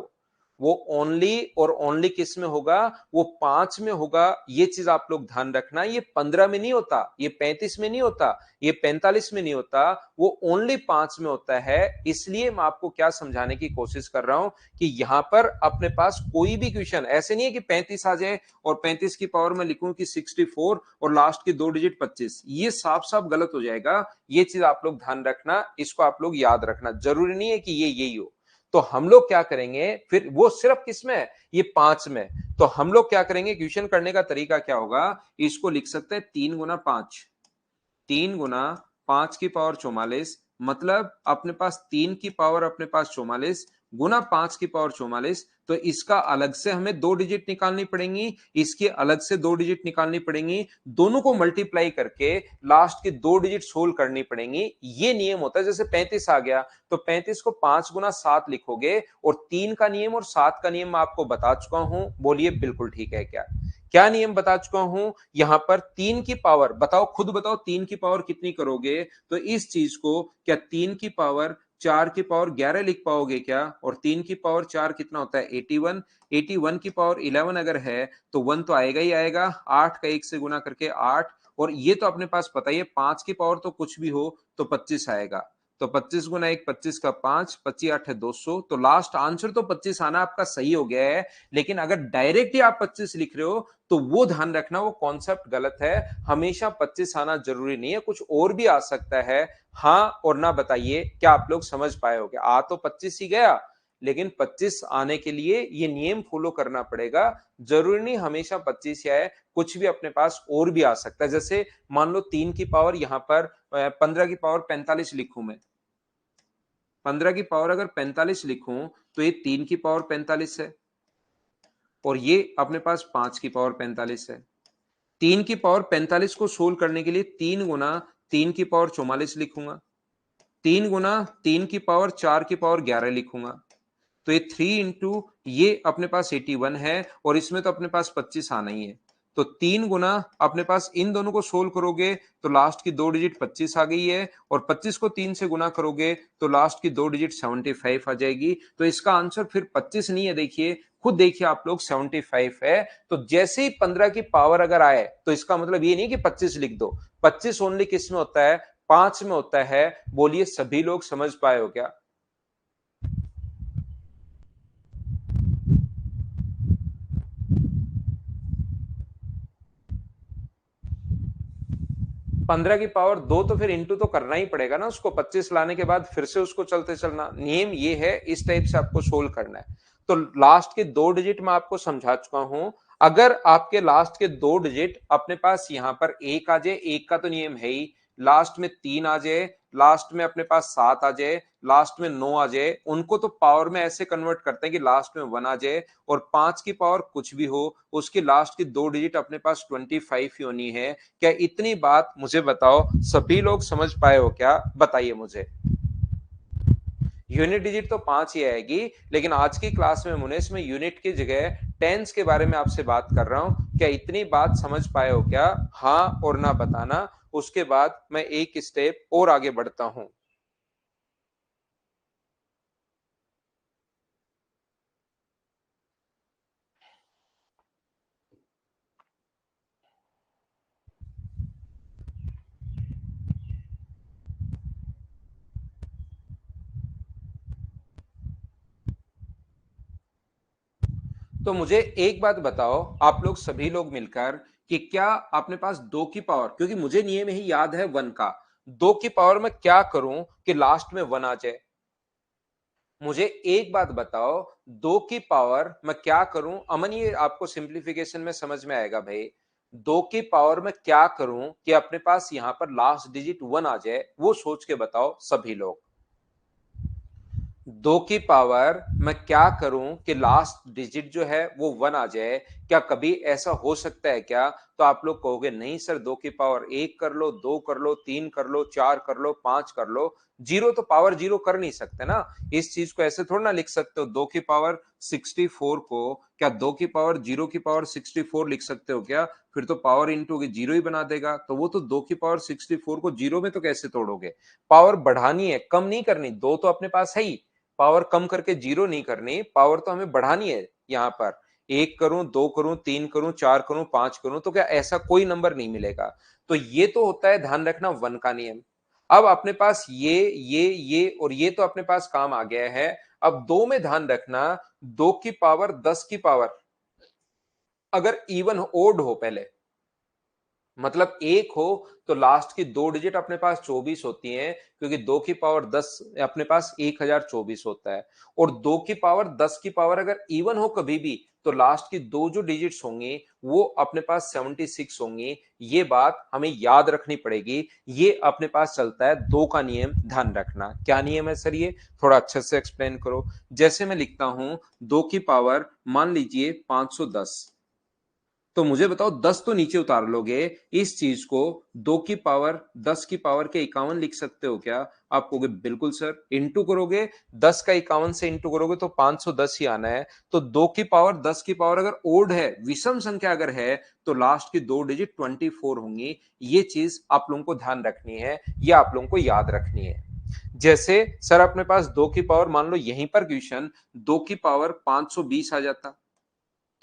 वो ओनली और ओनली किस में होगा? वो 5 में होगा। ये चीज आप लोग ध्यान रखना, ये 15 में नहीं होता, ये 35 में नहीं होता, ये 45 में नहीं होता, वो ओनली 5 में होता है। इसलिए मैं आपको क्या समझाने की कोशिश कर रहा हूं कि यहां पर अपने पास कोई भी क्वेश्चन ऐसे नहीं है कि 35 आ जाए और 35 की पावर में लिखूं कि 64 और लास्ट की 2 डिजिट 25, ये साफ साफ गलत हो जाएगा। ये चीज आप लोग ध्यान रखना, इसको आप लोग याद रखना, जरूरी नहीं है कि ये यही हो। तो हम लोग क्या करेंगे फिर, वो सिर्फ किस में है? ये 5 में। तो हम लोग क्या करेंगे, क्वेश्चन करने का तरीका क्या होगा, इसको लिख सकते हैं 3 गुना 5, 3 गुना 5 की पावर 44, मतलब अपने पास 3 की पावर अपने पास 44 गुना 5 की पावर 44। तो इसका अलग से हमें 2 डिजिट निकालनी पड़ेंगी, इसकी अलग से 2 डिजिट निकालनी पड़ेंगी, दोनों को मल्टीप्लाई करके लास्ट की 2 डिजिट सोल्व करनी पड़ेंगी। ये नियम होता है। जैसे 35 आ गया तो 35 को 5 गुना 7 लिखोगे, और 3 का नियम और 7 का नियम मैं आपको बता चुका हूं। बोलिए बिल्कुल ठीक है क्या? क्या नियम बता चुका हूं? यहां पर 3 की पावर बताओ, खुद बताओ 3 की पावर कितनी करोगे? तो इस चीज को, क्या 3 की पावर 4 की पावर 11 लिख पाओगे क्या? और 3 की पावर 4 कितना होता है? 81। 81 की पावर 11 अगर है तो 1 तो आएगा ही आएगा, 8 का 1 से गुना करके 8, और ये तो अपने पास पता ही है 5 की पावर तो कुछ भी हो तो 25 आएगा। तो 25 गुना 1 25 का 5, 25 8 है 200। तो लास्ट आंसर तो 25 आना आपका सही हो गया है। लेकिन अगर डायरेक्ट ही आप 25 लिख रहे हो तो वो ध्यान रखना, वो कॉन्सेप्ट गलत है। हमेशा 25 आना जरूरी नहीं है, कुछ और भी आ सकता है। हाँ और ना बताइए, क्या आप लोग समझ पाए हो? आ तो 25 ही गया, लेकिन 25 आने के लिए ये नियम फॉलो करना पड़ेगा। जरूरी नहीं हमेशा 25 ही आए, कुछ भी अपने पास और भी आ सकता है। जैसे मान लो 3 की पावर यहां पर 15 की पावर 45 लिखूं मैं, 15 की पावर अगर 45 लिखूं तो ये 3 की पावर 45 है, और ये अपने पास 5 की पावर 45 है। 3 की पावर 45 को सोल्व करने के लिए 3 गुना 3 की पावर 44 लिखूंगा, 3 गुना 3 की पावर 4 की पावर 11 लिखूंगा। तो ये 3 इंटू ये अपने पास 81 है, और इसमें तो अपने पास 25 आना ही है। तो 3 गुना अपने पास इन दोनों को सोल्व करोगे तो लास्ट की 2 डिजिट 25 आ गई है, और 25 को 3 से गुना करोगे तो लास्ट की 2 डिजिट 75 आ जाएगी। तो इसका आंसर फिर 25 नहीं है, देखिए खुद देखिए आप लोग, 75 है। तो जैसे ही 15 की पावर अगर आए तो इसका मतलब ये नहीं कि 25 लिख दो, 25 ओनली किस में होता है? 5 में होता है। बोलिए सभी लोग समझ पाए हो क्या? 15 की पावर 2 तो फिर इंटू तो करना ही पड़ेगा ना उसको, 25 लाने के बाद फिर से उसको चलते चलना। नियम ये है, इस टाइप से आपको सोल्व करना है। तो लास्ट के 2 डिजिट में आपको समझा चुका हूं। अगर आपके लास्ट के दो डिजिट अपने पास यहां पर एक आ जाए, एक का तो नियम है ही, लास्ट में 3 आ जाए, लास्ट में अपने पास 7 आ जाए, लास्ट में 9 आ जाए, उनको तो पावर में ऐसे कन्वर्ट करते हैं कि लास्ट में 1 आ जाए, और 5 की पावर कुछ भी हो उसकी लास्ट की दो डिजिट अपने पास 25 ही होनी है। क्या इतनी बात मुझे बताओ सभी लोग समझ पाए हो क्या? बताइए मुझे। यूनिट डिजिट तो 5 ही आएगी, लेकिन आज की क्लास में मुनेश में यूनिट की जगह टेंस के बारे में आपसे बात कर रहा हूं। क्या इतनी बात समझ पाए हो क्या? हाँ और ना बताना, उसके बाद मैं एक स्टेप और आगे बढ़ता हूं। तो मुझे एक बात बताओ, आप लोग सभी लोग मिलकर, कि क्या अपने पास दो की पावर, क्योंकि मुझे नियम ही याद है वन का, दो की पावर में क्या करूं कि लास्ट में वन आ जाए? मुझे एक बात बताओ, दो की पावर मैं क्या करूं अमन, ये आपको सिंप्लीफिकेशन में समझ में आएगा भाई। दो की पावर में क्या करूं कि अपने पास यहां पर लास्ट डिजिट वन आ जाए, वो सोच के बताओ सभी लोग। दो की पावर मैं क्या करूं कि लास्ट डिजिट जो है वो वन आ जाए? क्या कभी ऐसा हो सकता है क्या? तो आप लोग कहोगे नहीं सर, दो की पावर एक कर लो, दो कर लो, तीन कर लो, चार कर लो, पांच कर लो, जीरो तो पावर जीरो कर नहीं सकते ना। इस चीज को ऐसे थोड़ा ना लिख सकते हो, दो की पावर 64 को क्या दो की पावर जीरो की पावर 64 लिख सकते हो क्या? फिर तो पावर इंटू के जीरो ही बना देगा, तो वो तो दो की पावर 64 को जीरो में तो कैसे तोड़ोगे? पावर बढ़ानी है, कम नहीं करनी। दो तो अपने पास है ही, पावर कम करके जीरो नहीं करनी, पावर तो हमें बढ़ानी है। यहां पर एक करूं, दो करूं, तीन करूं, चार करूं, पांच करूं, तो क्या ऐसा कोई नंबर नहीं मिलेगा? तो ये तो होता है, ध्यान रखना, वन का नियम। अब अपने पास ये और ये तो अपने पास काम आ गया है। अब दो में ध्यान रखना, दो की पावर 10 की पावर अगर इवन ओड हो पहले, मतलब एक हो, तो लास्ट की दो डिजिट अपने पास 24 होती हैं, क्योंकि दो की पावर 10 अपने पास 1024 होता है। और दो की पावर 10 की पावर अगर इवन हो कभी भी, तो लास्ट की दो जो डिजिट्स होंगी वो अपने पास 76 होंगी। ये बात हमें याद रखनी पड़ेगी। ये अपने पास चलता है दो का नियम, ध्यान रखना। क्या नियम है सर? ये थोड़ा अच्छे से एक्सप्लेन करो। जैसे मैं लिखता हूं दो की पावर मान लीजिए 510, तो मुझे बताओ 10 तो नीचे उतार लोगे, इस चीज को दो की पावर 10 की पावर के 51 लिख सकते हो क्या? आप कहोगे बिल्कुल सर। इंटू करोगे, 10 का 51 से इंटू करोगे तो 510 ही आना है। तो दो की पावर 10 की पावर अगर ओड है, विषम संख्या अगर है, तो लास्ट की दो डिजिट 24 होंगी। ये चीज आप लोगों को ध्यान रखनी है, ये आप लोगों को याद रखनी है। जैसे सर अपने पास दो की पावर, मान लो यहीं पर क्वेश्चन दो की पावर 520 आ जाता,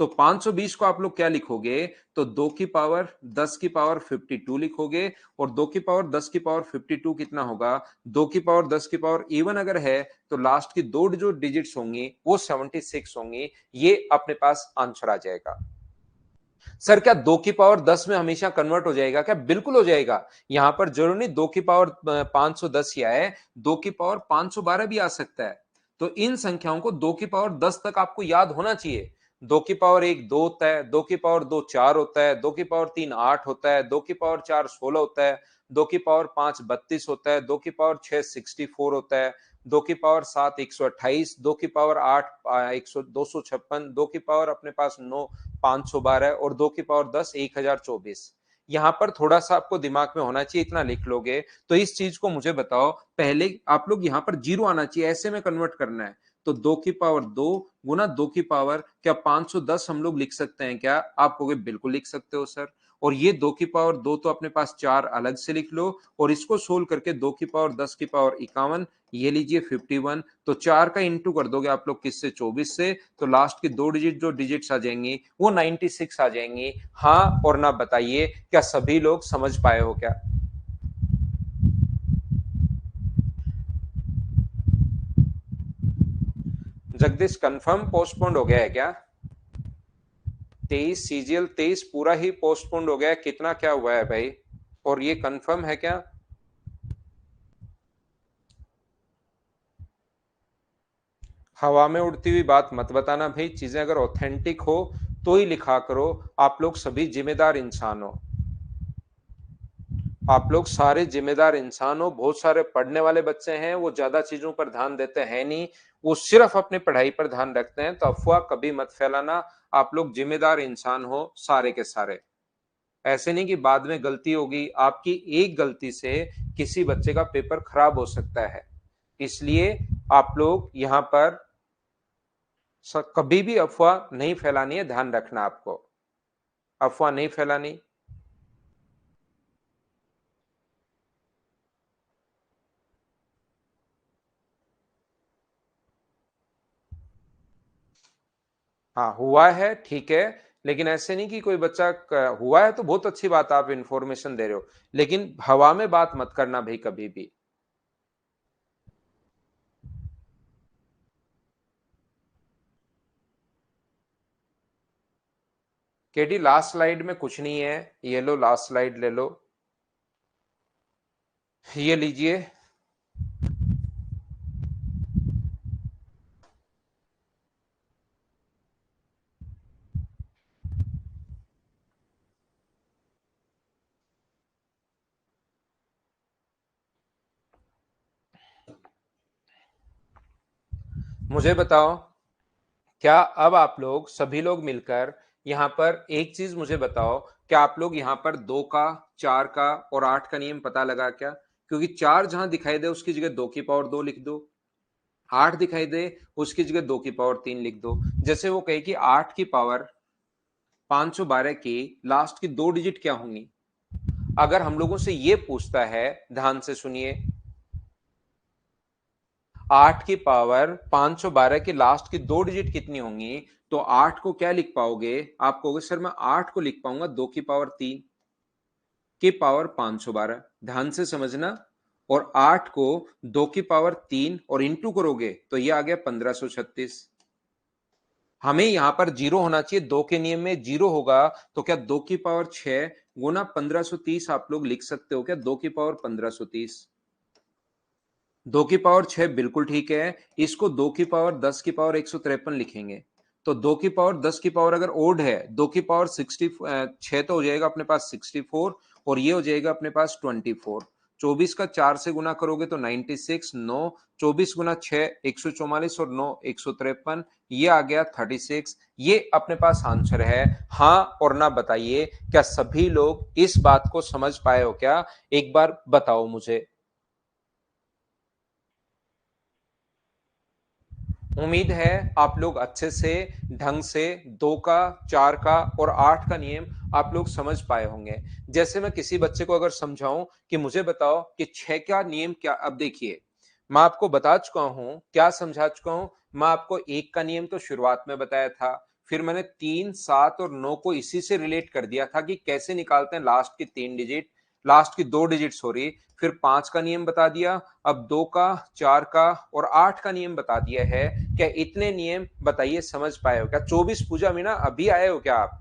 तो 520 को आप लोग क्या लिखोगे? तो दो की पावर 10 की पावर 52 लिखोगे। और दो की पावर 10 की पावर 52 कितना होगा? दो की पावर 10 की पावर इवन अगर है, तो लास्ट की दो जो डिजिट्स होंगी वो 76 होंगी। ये अपने पास आंसर आ जाएगा। सर क्या दो की पावर 10 में हमेशा कन्वर्ट हो जाएगा क्या? बिल्कुल हो जाएगा। यहां पर जरूर नहीं दो की पावर 510 ही आए, दो की पावर 512 भी आ सकता है। तो इन संख्याओं को दो की पावर 10 तक आपको याद होना चाहिए। दो की पावर एक दो होता है, दो की पावर दो चार होता है, दो की पावर तीन आठ होता है, दो की पावर चार 16 होता है, दो की पावर पांच 32 होता है, दो की पावर छह 64 होता है, दो की पावर सात 128, दो की पावर आठ 256, दो की पावर अपने पास नौ 512 और दो की पावर 10 1024। यहां पर थोड़ा सा आपको दिमाग में होना चाहिए, इतना लिख लोगे तो इस चीज को मुझे बताओ, पहले आप लोग यहां पर जीरो आना चाहिए, ऐसे में कन्वर्ट करना है। तो दो की पावर दो गुना दो की पावर क्या 510 हम लोग लिख सकते हैं क्या? आप कहोगे बिल्कुल लिख सकते हो सर। और ये दो की पावर दो तो अपने पास चार अलग से लिख लो, और इसको सोल्व करके दो की पावर 10 की पावर 51, ये लीजिए 51। तो चार का इंटू कर दोगे आप लोग किससे? 24 से। तो लास्ट की दो डिजिट जो डिजिट्स आ जाएंगी वो 96 आ जाएंगी। हाँ और ना बताइए, क्या सभी लोग समझ पाए हो क्या? जगदीश कंफर्म पोस्टपोन्ड हो गया है क्या? 23 सीजीएल 23 पूरा ही पोस्टपोन्ड हो गया है, कितना क्या हुआ है भाई? और ये कंफर्म है क्या? हवा में उड़ती हुई बात मत बताना भाई, चीजें अगर ऑथेंटिक हो तो ही लिखा करो। आप लोग सभी जिम्मेदार इंसान हो, आप लोग सारे जिम्मेदार इंसान हो। बहुत सारे पढ़ने वाले बच्चे हैं, वो ज्यादा चीजों पर ध्यान देते हैं नहीं, वो सिर्फ अपनी पढ़ाई पर ध्यान रखते हैं। तो अफवाह कभी मत फैलाना। आप लोग जिम्मेदार इंसान हो सारे के सारे। ऐसे नहीं कि बाद में गलती होगी, आपकी एक गलती से किसी बच्चे का पेपर खराब हो सकता है। इसलिए आप लोग यहां पर कभी भी अफवाह नहीं फैलानी है, ध्यान रखना आपको, अफवाह नहीं फैलानी। हाँ हुआ है, ठीक है, लेकिन ऐसे नहीं कि कोई बच्चा हुआ है तो बहुत अच्छी बात, आप इंफॉर्मेशन दे रहे हो, लेकिन हवा में बात मत करना भाई कभी भी। केडी लास्ट स्लाइड में कुछ नहीं है, ये लो लास्ट स्लाइड ले लो, ये लीजिए। मुझे बताओ, क्या अब आप लोग सभी लोग मिलकर यहां पर एक चीज मुझे बताओ, क्या आप लोग यहां पर 2 का, 4 का और 8 का नियम पता लगा क्या? क्योंकि 4 जहां दिखाई दे उसकी जगह 2 की पावर 2 लिख दो, 8 दिखाई दे उसकी जगह 2 की पावर 3 लिख दो। जैसे वो कहे कि 8 की पावर 512 की लास्ट की 2 डिजिट क्या होंगी? अगर हम लोगों से ये पूछता है, ध्यान से सुनिए, 8 की पावर 512 की लास्ट की 2 डिजिट कितनी होंगी? तो 8 को क्या लिख पाओगे? आप कहोगे सर मैं 8 को लिख पाऊंगा 2 की पावर 3 की पावर 512। ध्यान से समझना। और 8 को 2 की पावर 3 और इंटू करोगे तो ये आ गया 1536। हमें यहां पर जीरो होना चाहिए, 2 के नियम में जीरो होगा। तो क्या 2 की पावर 6 गुना 1530 आप लोग लिख सकते हो क्या? 2 की पावर 1530, 2 की पावर 6 बिल्कुल ठीक है। इसको 2 की पावर 10 की पावर 153 लिखेंगे। तो 2 की पावर 10 की पावर अगर ओड है, 2 की पावर 6 तो हो जाएगा अपने पास 64, और ये हो जाएगा अपने पास 24। 24 का 4 से गुना करोगे तो 96, 9, 24 गुना 6 144 और 9 153, ये आ गया 36। ये अपने पास आंसर है। हाँ और ना बताइए, क्या सभी लोग इस बात को समझ पाए हो क्या? एक बार बताओ मुझे। उम्मीद है आप लोग अच्छे से ढंग से 2 का, 4 का और 8 का नियम आप लोग समझ पाए होंगे। जैसे मैं किसी बच्चे को अगर समझाऊं कि मुझे बताओ कि 6 का नियम क्या, अब देखिए मैं आपको बता चुका हूं, क्या समझा चुका हूं। मैं आपको 1 का नियम तो शुरुआत में बताया था, फिर मैंने 3, 7 और 9 को इसी से रिलेट कर दिया था कि कैसे निकालते हैं लास्ट की 3 डिजिट, लास्ट की 2 डिजिट सॉरी। फिर 5 का नियम बता दिया, अब 2 का, 4 का और 8 का नियम बता दिया है। क्या इतने नियम बताइए समझ पाए हो क्या? 24 पूजा मीना अभी आए हो क्या आप?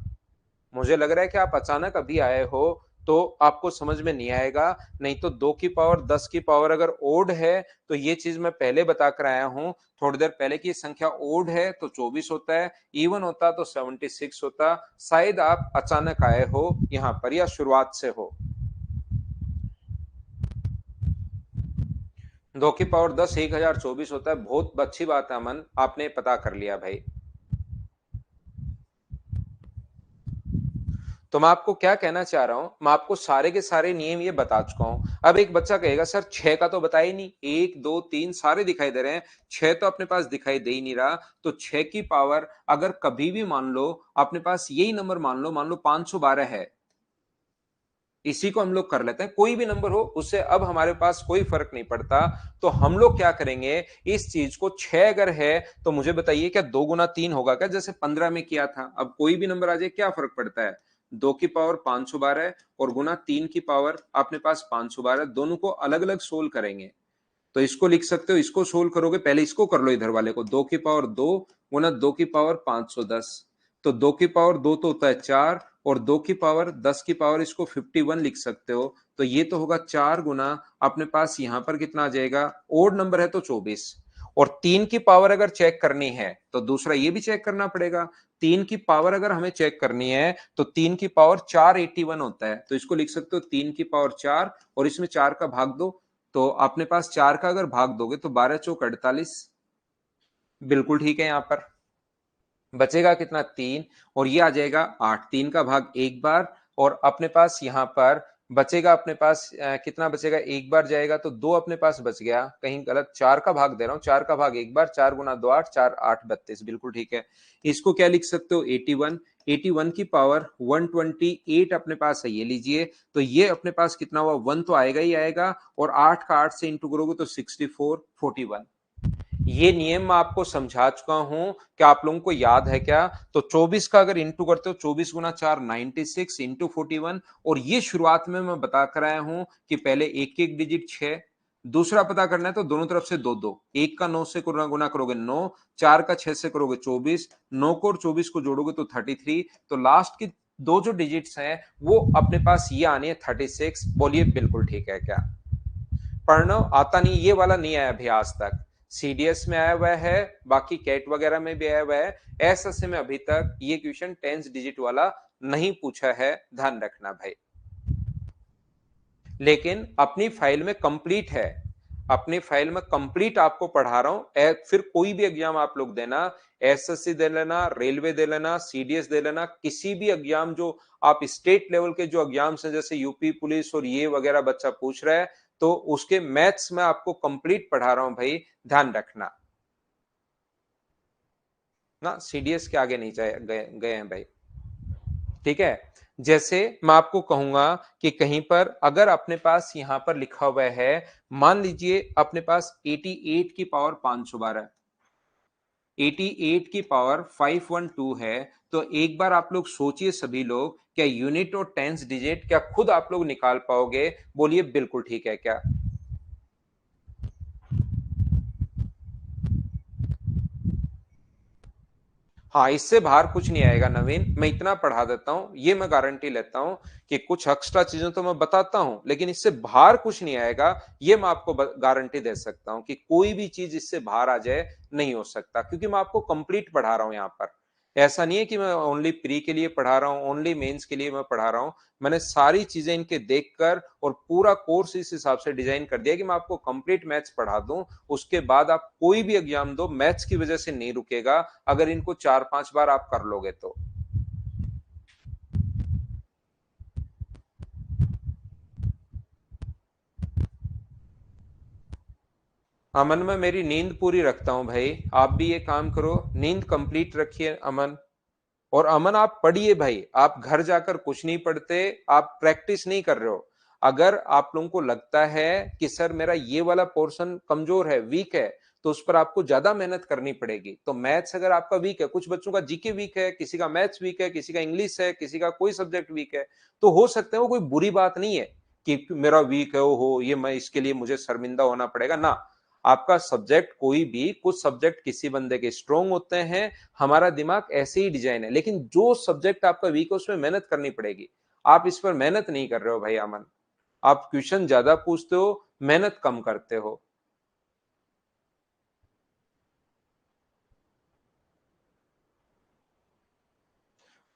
मुझे लग रहा है कि आप अचानक अभी आए हो, तो आपको समझ में नहीं आएगा। नहीं तो 2 की पावर 10 की पावर अगर ओड है तो ये चीज मैं पहले बता कर आया हूं थोड़ी देर पहले की, संख्या ओड है तो 24 होता है, इवन होता तो 76 होता। शायद आप अचानक आए हो यहां पर या शुरुआत से हो। 2 की पावर 10 1024 होता है। बहुत अच्छी बात है अमन, आपने पता कर लिया भाई। तो मैं आपको क्या कहना चाह रहा हूं, मैं आपको सारे के सारे नियम ये बता चुका हूं। अब एक बच्चा कहेगा सर 6 का तो बताया ही नहीं, 1 2 3 सारे दिखाई दे रहे हैं, 6 तो अपने पास दिखाई दे ही नहीं रहा। तो 6 की पावर अगर कभी भी मान लो अपने पास यही नंबर मान लो 512 है, इसी को हम लोग कर लेते हैं, कोई भी नंबर हो उससे अब हमारे पास कोई फर्क नहीं पड़ता। तो हम लोग क्या करेंगे, इस चीज को 6 अगर है तो मुझे बताइए क्या 2 गुना 3 होगा क्या, जैसे 15 में किया था? अब कोई भी नंबर आ जाए क्या फर्क पड़ता है? 2 की पावर 512 और गुना 3 की पावर अपने पास 512, दोनों को अलग अलग सोल्व करेंगे। तो इसको लिख सकते हो, इसको सोल्व करोगे, पहले इसको कर लो इधर वाले को, 2 की पावर 2 गुना 2 की पावर 510। तो 2 की पावर 2 तो होता है 4, और 2 की पावर 10 की पावर इसको 51 लिख सकते हो। तो ये तो होगा 4 गुना अपने पास यहां पर कितना आ जाएगा, ओड नंबर है तो 24, और 3 की पावर अगर चेक करनी है तो दूसरा ये भी चेक करना पड़ेगा। 3 की पावर अगर हमें चेक करनी है तो 3 की पावर 481 होता है, तो इसको लिख सकते हो 3 की पावर 4 और इसमें 4 का भाग दो, तो अपने पास 4 का अगर भाग दोगे तो 12 चौक 48, बिल्कुल ठीक है। यहां पर बचेगा कितना 3 और ये आ जाएगा 8, 3 का भाग एक बार और अपने पास यहां पर बचेगा अपने पास कितना बचेगा, एक बार जाएगा तो 2 अपने पास बच गया, कहीं गलत 4 का भाग दे रहा हूं, 4 का भाग एक बार, 4 गुना 2 8, 4 8 32, बिल्कुल ठीक है। इसको क्या लिख सकते हो 81, 81 की पावर 128 अपने पास है, ये लीजिए। तो ये अपने पास कितना हुआ 1 तो आएगा ही आएगा और 8 का 8 से इंटू करोगे तो 64 41। ये नियम मैं आपको समझा चुका हूं, क्या आप लोगों को याद है क्या? तो 24 का अगर इंटू करते हो 24 गुना 4 96 इंटू 41, और ये शुरुआत में मैं बता कर आया हूं कि पहले एक एक डिजिट 6, दूसरा पता करना है तो दोनों तरफ से दो दो, एक का 9 से गुना करोगे 9, 4 का 6 से करोगे 24, 9 को और 24 को जोड़ोगे तो 33, तो लास्ट की दो जो डिजिट्स हैं वो अपने पास ये आनी है 36। बोलिए बिल्कुल ठीक है क्या? प्रणव आता नहीं, ये वाला नहीं आया अभी आज तक, सीडीएस में आया हुआ है, बाकी कैट वगैरह में भी आया हुआ है, एसएससी में अभी तक ये क्वेश्चन 10 डिजिट वाला नहीं पूछा है, ध्यान रखना भाई। लेकिन अपनी फाइल में कंप्लीट है, अपनी फाइल में कंप्लीट आपको पढ़ा रहा हूं, फिर कोई भी एग्जाम आप लोग देना, एसएससी दे लेना, रेलवे दे लेना, सीडीएस दे लेना, किसी भी एग्जाम जो आप स्टेट लेवल के जो एग्जाम्स हैं जैसे यूपी पुलिस और ये वगैरह बच्चा पूछ रहा है, तो उसके मैथ्स में आपको कंप्लीट पढ़ा रहा हूं भाई, ध्यान रखना ना, सीडीएस के आगे नहीं गए हैं भाई, ठीक है। जैसे मैं आपको कहूंगा कि कहीं पर अगर अपने पास यहां पर लिखा हुआ है, मान लीजिए अपने पास 88 की पावर 512, 88 की पावर 512 है, तो एक बार आप लोग सोचिए सभी लोग, क्या यूनिट और टेंस डिजिट क्या खुद आप लोग निकाल पाओगे? बोलिए बिल्कुल ठीक है क्या? हाँ, इससे बाहर कुछ नहीं आएगा नवीन, मैं इतना पढ़ा देता हूं, ये मैं गारंटी लेता हूं कि कुछ एक्स्ट्रा चीजें तो मैं बताता हूं लेकिन इससे बाहर कुछ नहीं आएगा, ये मैं आपको गारंटी दे सकता हूं कि कोई भी चीज इससे बाहर आ जाए नहीं हो सकता, क्योंकि मैं आपको कंप्लीट पढ़ा रहा हूं यहां पर। ऐसा नहीं है कि मैं ओनली प्री के लिए पढ़ा रहा हूँ, ओनली मेंस के लिए मैं पढ़ा रहा हूँ, मैंने सारी चीजें इनके देखकर और पूरा कोर्स इस हिसाब से डिजाइन कर दिया कि मैं आपको कंप्लीट मैथ्स पढ़ा दूं, उसके बाद आप कोई भी एग्जाम दो मैथ्स की वजह से नहीं रुकेगा, अगर इनको 4-5 बार आप कर लोगे तो। अमन, मैं मेरी नींद पूरी रखता हूं भाई, आप भी ये काम करो, नींद कंप्लीट रखिए अमन। और अमन आप पढ़िए भाई, आप घर जाकर कुछ नहीं पढ़ते, आप प्रैक्टिस नहीं कर रहे हो। अगर आप लोगों को लगता है कि सर मेरा ये वाला पोर्शन कमजोर है, वीक है, तो उस पर आपको ज्यादा मेहनत करनी पड़ेगी। तो मैथ्स अगर आपका वीक है, कुछ बच्चों का जीके वीक है, किसी का मैथ्स वीक है, किसी का इंग्लिश है, किसी का कोई सब्जेक्ट वीक है, तो हो सकता है वो कोई बुरी बात नहीं है कि मेरा वीक है, हो ये मैं इसके लिए मुझे शर्मिंदा होना पड़ेगा ना। आपका सब्जेक्ट कोई भी, कुछ सब्जेक्ट किसी बंदे के स्ट्रोंग होते हैं, हमारा दिमाग ऐसे ही डिजाइन है, लेकिन जो सब्जेक्ट आपका वीक है उसमें मेहनत करनी पड़ेगी। आप इस पर मेहनत नहीं कर रहे हो भाई अमन, आप क्वेश्चन ज्यादा पूछते हो, मेहनत कम करते हो।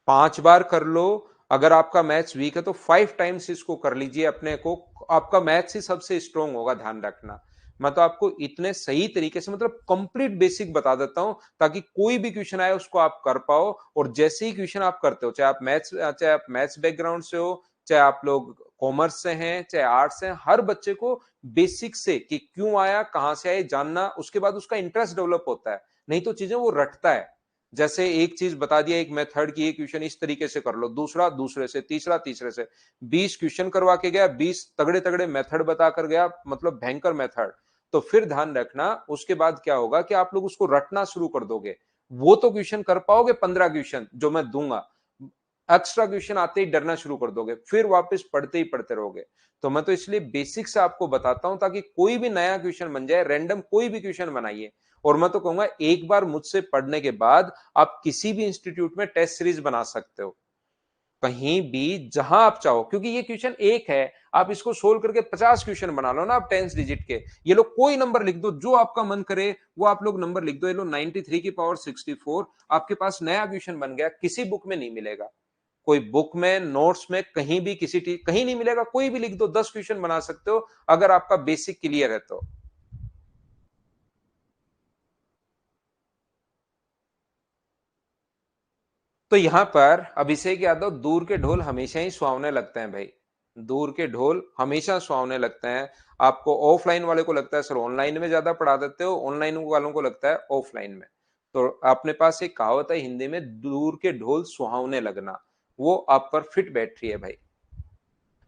5 बार कर लो, अगर आपका मैथ्स वीक है तो 5 टाइम्स इसको कर लीजिए अपने को, आपका मैथ्स ही सबसे स्ट्रोंग होगा, ध्यान रखना। मैं तो आपको इतने सही तरीके से मतलब कंप्लीट बेसिक बता देता हूं ताकि कोई भी क्वेश्चन आए उसको आप कर पाओ, और जैसे ही क्वेश्चन आप करते हो, चाहे आप मैथ्स बैकग्राउंड से हो, चाहे आप लोग कॉमर्स से हैं, चाहे आर्ट्स से हैं, हर बच्चे को बेसिक से कि क्यों आया, कहां से आए जानना, उसके बाद उसका इंटरेस्ट डेवलप होता है, नहीं तो चीजें वो रटता है। जैसे एक चीज बता दिया, एक मेथड की, एक क्वेश्चन इस तरीके से कर लो, दूसरा दूसरे से, तीसरा तीसरे से, 20 क्वेश्चन करवा के गया, 20 तगड़े तगड़े मेथड बता कर गया, मतलब भयंकर मेथड। तो फिर ध्यान रखना उसके बाद क्या होगा कि आप लोग उसको रटना शुरू कर दोगे, वो तो क्वेश्चन कर पाओगे 15 क्वेश्चन जो मैं दूंगा, एक्स्ट्रा क्वेश्चन आते ही डरना शुरू कर दोगे, फिर वापस पढ़ते ही पढ़ते रहोगे। तो मैं तो इसलिए बेसिक से आपको बताता हूं ताकि कोई भी नया क्वेश्चन बन जाए, रैंडम कोई भी क्वेश्चन बनाइए। और मैं तो कहूंगा एक बार मुझसे पढ़ने के बाद आप किसी भी इंस्टीट्यूट में टेस्ट सीरीज बना सकते हो, कहीं भी जहां आप चाहो, क्योंकि ये क्वेश्चन एक है, आप इसको सोल्व करके 50 क्वेश्चन बना लो ना आप 10 डिजिट के। ये लोग कोई नंबर लिख दो, जो आपका मन करे वो आप लोग नंबर लिख दो। ये लो 93 की पावर 64, आपके पास नया क्वेश्चन बन गया। किसी बुक में नहीं मिलेगा, कोई बुक में, नोट्स में, कहीं भी कहीं नहीं मिलेगा। कोई भी लिख दो, 10 क्वेश्चन बना सकते हो अगर आपका बेसिक क्लियर है तो। तो यहां पर अभिषेक यादव, दूर के ढोल हमेशा ही सुहावने लगते हैं भाई। दूर के ढोल हमेशा सुहावने लगते हैं। आपको ऑफलाइन वाले को लगता है सर ऑनलाइन में ज्यादा पढ़ा देते हो, ऑनलाइन वालों को लगता है ऑफलाइन में। तो अपने पास एक कहावत है हिंदी में, दूर के ढोल सुहावने लगना, वो आप पर फिट बैठ रही है भाई।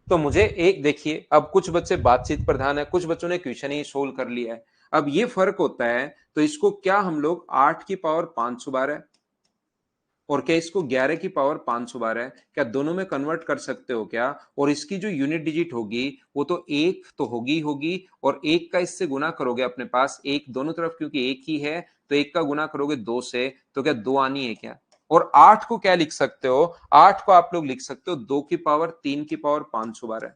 तो मुझे एक देखिए, अब कुछ बच्चे बातचीत प्रधान है, कुछ बच्चों ने क्वेश्चन ही सोल्व कर लिया है। अब ये फर्क होता है, तो इसको क्या हम लोग 8 की पावर 512 और क्या इसको 11 की पावर 512 है, क्या दोनों में कन्वर्ट कर सकते हो क्या? और इसकी जो यूनिट डिजिट होगी वो तो एक तो होगी होगी, और एक का इससे गुना करोगे अपने पास, एक दोनों तरफ क्योंकि एक ही है, तो एक का गुना करोगे 2 से, तो क्या 2 आनी है क्या? और 8 को क्या लिख सकते हो? 8 को आप लोग लिख सकते हो 2 की पावर 3 की पावर 512।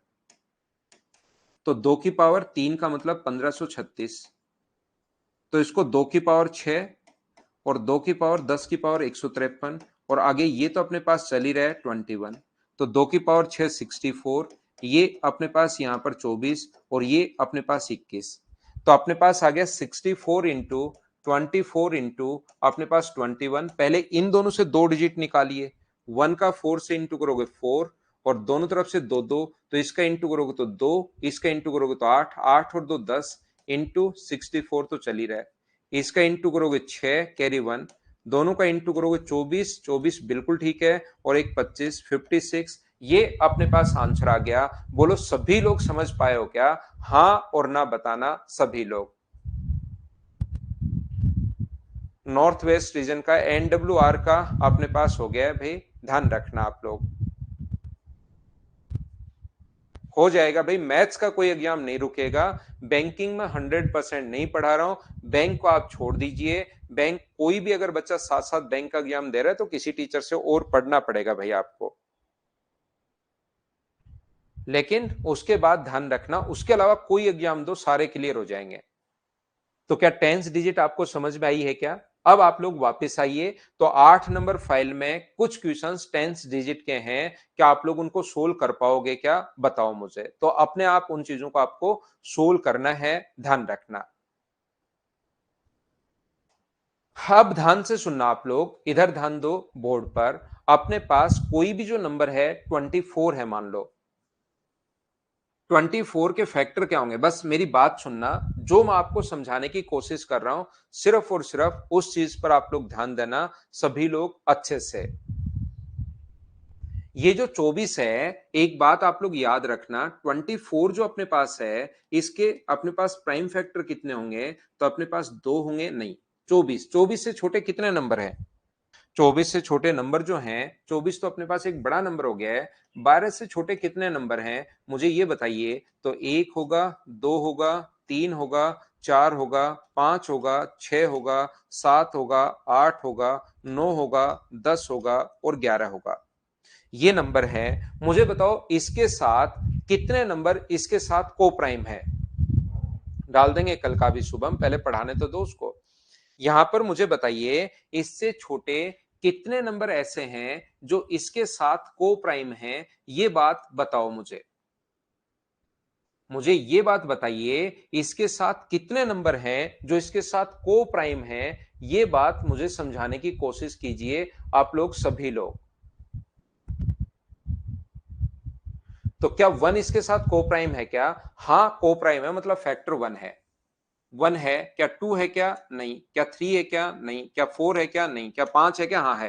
तो 2 की पावर 3 का मतलब 1536, तो इसको 2 की पावर 6 और 2 की पावर 10 की पावर 153, और आगे ये तो अपने पास चल ही रहा है 21। तो 2 की पावर 6 64, ये अपने पास यहाँ पर 24, और ये अपने पास 21। तो अपने पास आ गया 64 इंटू 24 इंटू अपने पास 21। पहले इन दोनों से 2 डिजिट निकालिए, 1 का 4 से इंटू करोगे 4, और दोनों तरफ से 2 2, तो इसका इंटू करोगे तो 2, इसका इंटू करोगे तो 8, 8 और 2 10 इंटू 64 तो चल ही रहा है। इसका इंटू करोगे 6 कैरी 1, दोनों का इंटू करोगे 24, 24 बिल्कुल ठीक है, और एक 25 56। ये अपने पास आंसर आ गया। बोलो सभी लोग समझ पाए हो क्या? हाँ और ना बताना सभी लोग। नॉर्थ वेस्ट रीजन का NWR का अपने पास हो गया है भाई, ध्यान रखना आप लोग। हो जाएगा भाई, मैथ्स का कोई एग्जाम नहीं रुकेगा। बैंकिंग में 100% नहीं पढ़ा रहा हूं, बैंक को आप छोड़ दीजिए। बैंक कोई भी अगर बच्चा साथ साथ बैंक का एग्जाम दे रहा है तो किसी टीचर से और पढ़ना पड़ेगा भाई आपको। लेकिन उसके बाद ध्यान रखना, उसके अलावा कोई एग्जाम दो, सारे क्लियर हो जाएंगे। तो क्या 10 डिजिट आपको समझ में आई है क्या? अब आप लोग वापस आइए। तो 8 नंबर फाइल में कुछ क्वेश्चंस 10 डिजिट के हैं, क्या आप लोग उनको सोल्व कर पाओगे क्या? बताओ मुझे। तो अपने आप उन चीजों को आपको सोल्व करना है, ध्यान रखना। अब ध्यान से सुनना आप लोग, इधर ध्यान दो बोर्ड पर। अपने पास कोई भी जो नंबर है 24 है मान लो, 24 के फैक्टर क्या होंगे? बस मेरी बात सुनना, जो मैं आपको समझाने की कोशिश कर रहा हूं सिर्फ और सिर्फ उस चीज पर आप लोग ध्यान देना सभी लोग अच्छे से। ये जो 24 है, एक बात आप लोग याद रखना, 24 जो अपने पास है, इसके अपने पास प्राइम फैक्टर कितने होंगे? तो अपने पास 2 होंगे नहीं, 24 से छोटे कितने नंबर है? 24 से छोटे नंबर जो हैं, 24 तो अपने पास एक बड़ा नंबर हो गया है। 12 से छोटे कितने नंबर हैं मुझे ये बताइए? तो 1 होगा, 2 होगा, 3 होगा, 4 होगा, 5 होगा, 6 होगा, 7 होगा, 8 होगा, 9 होगा, 10 होगा और 11 होगा। ये नंबर है। मुझे बताओ इसके साथ कितने नंबर इसके साथ को प्राइम है? डाल देंगे कल का भी शुभम, पहले पढ़ाने तो दो उसको। यहां पर मुझे बताइए इससे छोटे कितने नंबर ऐसे हैं जो इसके साथ को प्राइम हैं? ये बात बताओ मुझे। मुझे ये बात बताइए, इसके साथ कितने नंबर हैं जो इसके साथ को प्राइम हैं? ये बात मुझे समझाने की कोशिश कीजिए आप लोग सभी लोग। तो क्या 1 इसके साथ को प्राइम है क्या? हाँ को प्राइम है, मतलब फैक्टर 1 है। 1 है क्या? 2 है क्या? नहीं। क्या 3 है क्या? नहीं। क्या 4 है क्या? नहीं। क्या 5 है क्या? हाँ है।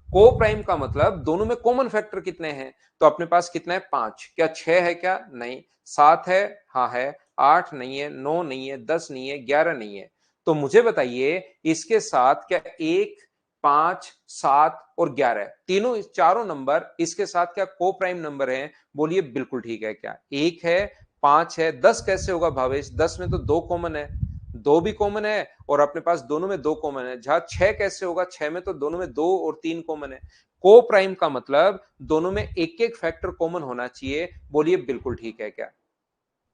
को प्राइम का मतलब दोनों में कॉमन फैक्टर कितने हैं? तो अपने पास कितना है? 5। क्या 6 है क्या? नहीं। 7 है? हाँ है। 8 नहीं है, 9 नहीं है, 10 नहीं है, 11 नहीं है। तो मुझे बताइए इसके साथ क्या 1, 5, 7 और 11 तीनों चारों नंबर इसके साथ क्या को प्राइम नंबर हैं? बोलिए बिल्कुल ठीक है। क्या 1 है, 5 है, 10 कैसे होगा भावेश? 10 में तो 2 कॉमन है। दो भी कॉमन है और अपने पास दोनों में दो कॉमन है। जहां 6 कैसे होगा, 6 में तो दोनों में 2 और 3 कॉमन है। को प्राइम का मतलब दोनों में एक एक फैक्टर कॉमन होना चाहिए। बोलिए बिल्कुल ठीक है क्या?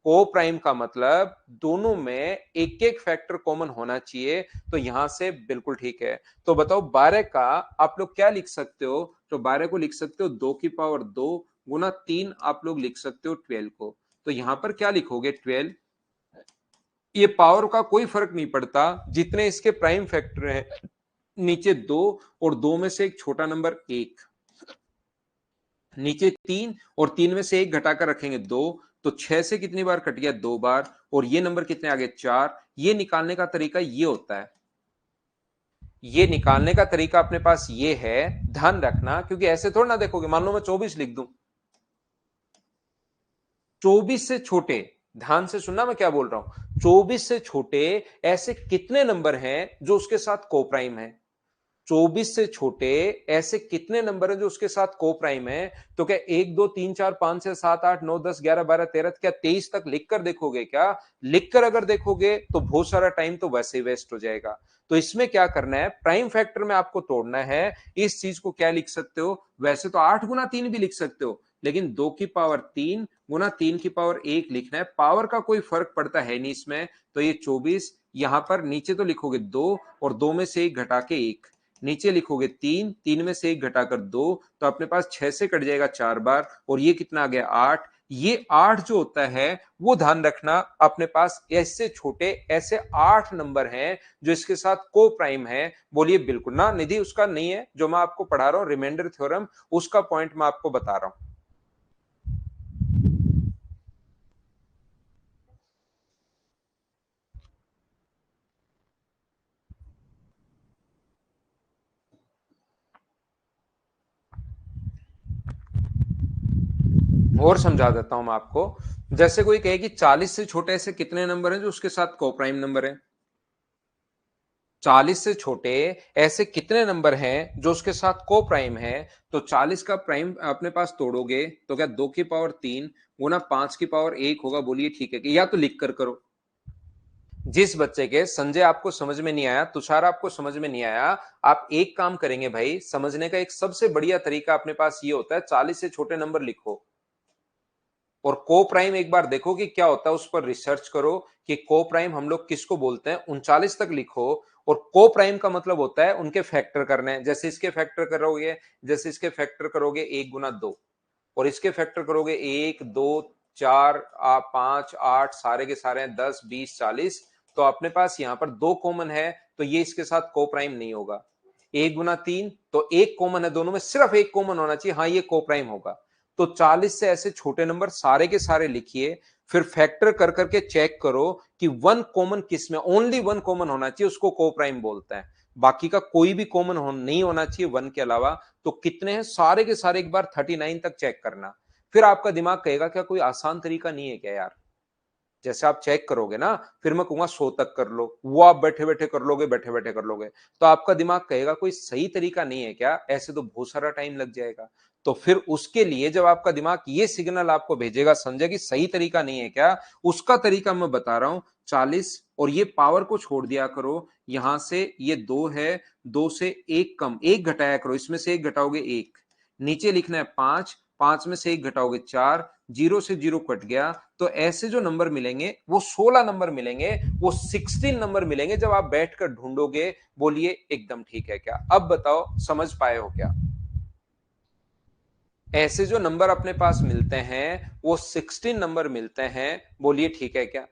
को प्राइम का मतलब दोनों में एक एक फैक्टर कॉमन होना चाहिए, तो यहां से बिल्कुल ठीक है। तो बताओ 12 का आप लोग क्या लिख सकते हो? तो 12 को लिख सकते हो 2 की पावर 2 गुना 3, आप लोग लिख सकते हो 12 को। तो यहां पर क्या लिखोगे? 12। ये पावर का कोई फर्क नहीं पड़ता, जितने इसके प्राइम फैक्टर हैं नीचे 2 और 2 में से एक छोटा नंबर 1, नीचे 3 और 3 में से एक घटाकर रखेंगे 2, तो 6 से कितनी बार कट गया? 2 बार। और ये नंबर कितने आ गए? 4। ये निकालने का तरीका ये होता है। ये निकालने का तरीका अपने पास ये है, ध्यान रखना, क्योंकि ऐसे थोड़ा ना देखोगे। मान लो मैं 24 लिख दूं, 24 से छोटे, ध्यान से सुनना मैं क्या बोल रहा हूं, 24 से छोटे ऐसे कितने नंबर हैं जो उसके साथ को प्राइम है? 24 से छोटे ऐसे कितने नंबर हैं जो उसके साथ को प्राइम है? तो क्या 1 2 3 4 5 6 7 8 9 10 11 12 13, क्या 23 तक लिखकर देखोगे क्या? लिखकर अगर देखोगे तो बहुत सारा टाइम तो वैसे ही वेस्ट हो जाएगा। तो इसमें क्या करना है, प्राइम फैक्टर में आपको तोड़ना है। इस चीज को क्या लिख सकते हो? वैसे तो 8 गुना 3 भी लिख सकते हो, लेकिन 2 की पावर 3 गुना 3 की पावर 1 लिखना है। पावर का कोई फर्क पड़ता है नहीं इसमें। तो ये 24, यहां पर नीचे तो लिखोगे 2 और 2 में से एक घटा के 1, नीचे लिखोगे 3, 3 में से एक घटाकर 2, तो अपने पास 6 से कट जाएगा 4 बार, और ये कितना आ गया? 8। ये 8 जो होता है वो ध्यान रखना, अपने पास ऐसे छोटे ऐसे 8 नंबर हैं जो इसके साथ को प्राइम है। बोलिए बिल्कुल ना निधि, उसका नहीं है जो मैं आपको पढ़ा रहा हूं रिमाइंडर थ्योरम, उसका पॉइंट मैं आपको बता रहा हूं। और समझा देता हूं मैं आपको। जैसे कोई कहे कि 40 से छोटे ऐसे कितने नंबर हैं जो उसके साथ को प्राइम नंबर है? 40 से छोटे ऐसे कितने नंबर हैं जो उसके साथ को प्राइम है? तो 40 का प्राइम अपने पास तोड़ोगे तो क्या 2 की पावर 3 गुना 5 की पावर 1 होगा? बोलिए ठीक है कि? या तो लिख कर करो। जिस बच्चे के संजय आपको समझ में नहीं आया, तुषार आपको समझ में नहीं आया, आप एक काम करेंगे भाई, समझने का एक सबसे बढ़िया तरीका अपने पास ये होता है, 40 से छोटे नंबर लिखो और को प्राइम एक बार देखो कि क्या होता है, उस पर रिसर्च करो कि को प्राइम हम लोग किसको बोलते हैं। 39 तक लिखो। और को प्राइम का मतलब होता है उनके फैक्टर करने हैं। जैसे इसके फैक्टर करोगे, जैसे इसके फैक्टर करोगे 1 गुना 2, और इसके फैक्टर करोगे 1 2 4 5 8, सारे के सारे 10 20 40, तो अपने पास यहां पर 2 कॉमन है, तो ये इसके साथ को प्राइम नहीं होगा। 1 गुना 3, तो एक कॉमन है दोनों में, सिर्फ एक कॉमन होना चाहिए, हाँ ये को प्राइम होगा। तो 40 से ऐसे छोटे नंबर सारे के सारे लिखिए, फिर फैक्टर कर करके चेक करो कि वन कॉमन किस में, ओनली वन कॉमन होना चाहिए, उसको को प्राइम बोलते हैं। बाकी का कोई भी कॉमन नहीं होना चाहिए वन के अलावा। तो कितने हैं सारे के सारे एक बार 39 तक चेक करना। फिर आपका दिमाग कहेगा क्या कोई आसान तरीका नहीं है क्या यार? जैसे आप चेक करोगे ना, फिर मैं कहूंगा 100 तक कर लो, वो आप बैठे बैठे कर लोगे, बैठे बैठे कर लोगे, तो आपका दिमाग कहेगा कोई सही तरीका नहीं है क्या? ऐसे तो बहुत सारा टाइम लग जाएगा। तो फिर उसके लिए जब आपका दिमाग ये सिग्नल आपको भेजेगा संजय कि सही तरीका नहीं है क्या, उसका तरीका मैं बता रहा हूं। 40 और ये पावर को छोड़ दिया करो, यहां से ये 2 है, 2 से एक कम, एक घटाया करो, इसमें से एक घटाओगे 1, नीचे लिखना है 5, 5 में से एक घटाओगे 4, जीरो से जीरो कट गया, तो ऐसे जो नंबर मिलेंगे वो 16 नंबर मिलेंगे, वो 16 नंबर मिलेंगे जब आप बैठकर ढूंढोगे। बोलिए एकदम ठीक है क्या? अब बताओ समझ पाए हो क्या? ऐसे जो नंबर अपने पास मिलते हैं वो 16 नंबर मिलते हैं। बोलिए ठीक है क्या?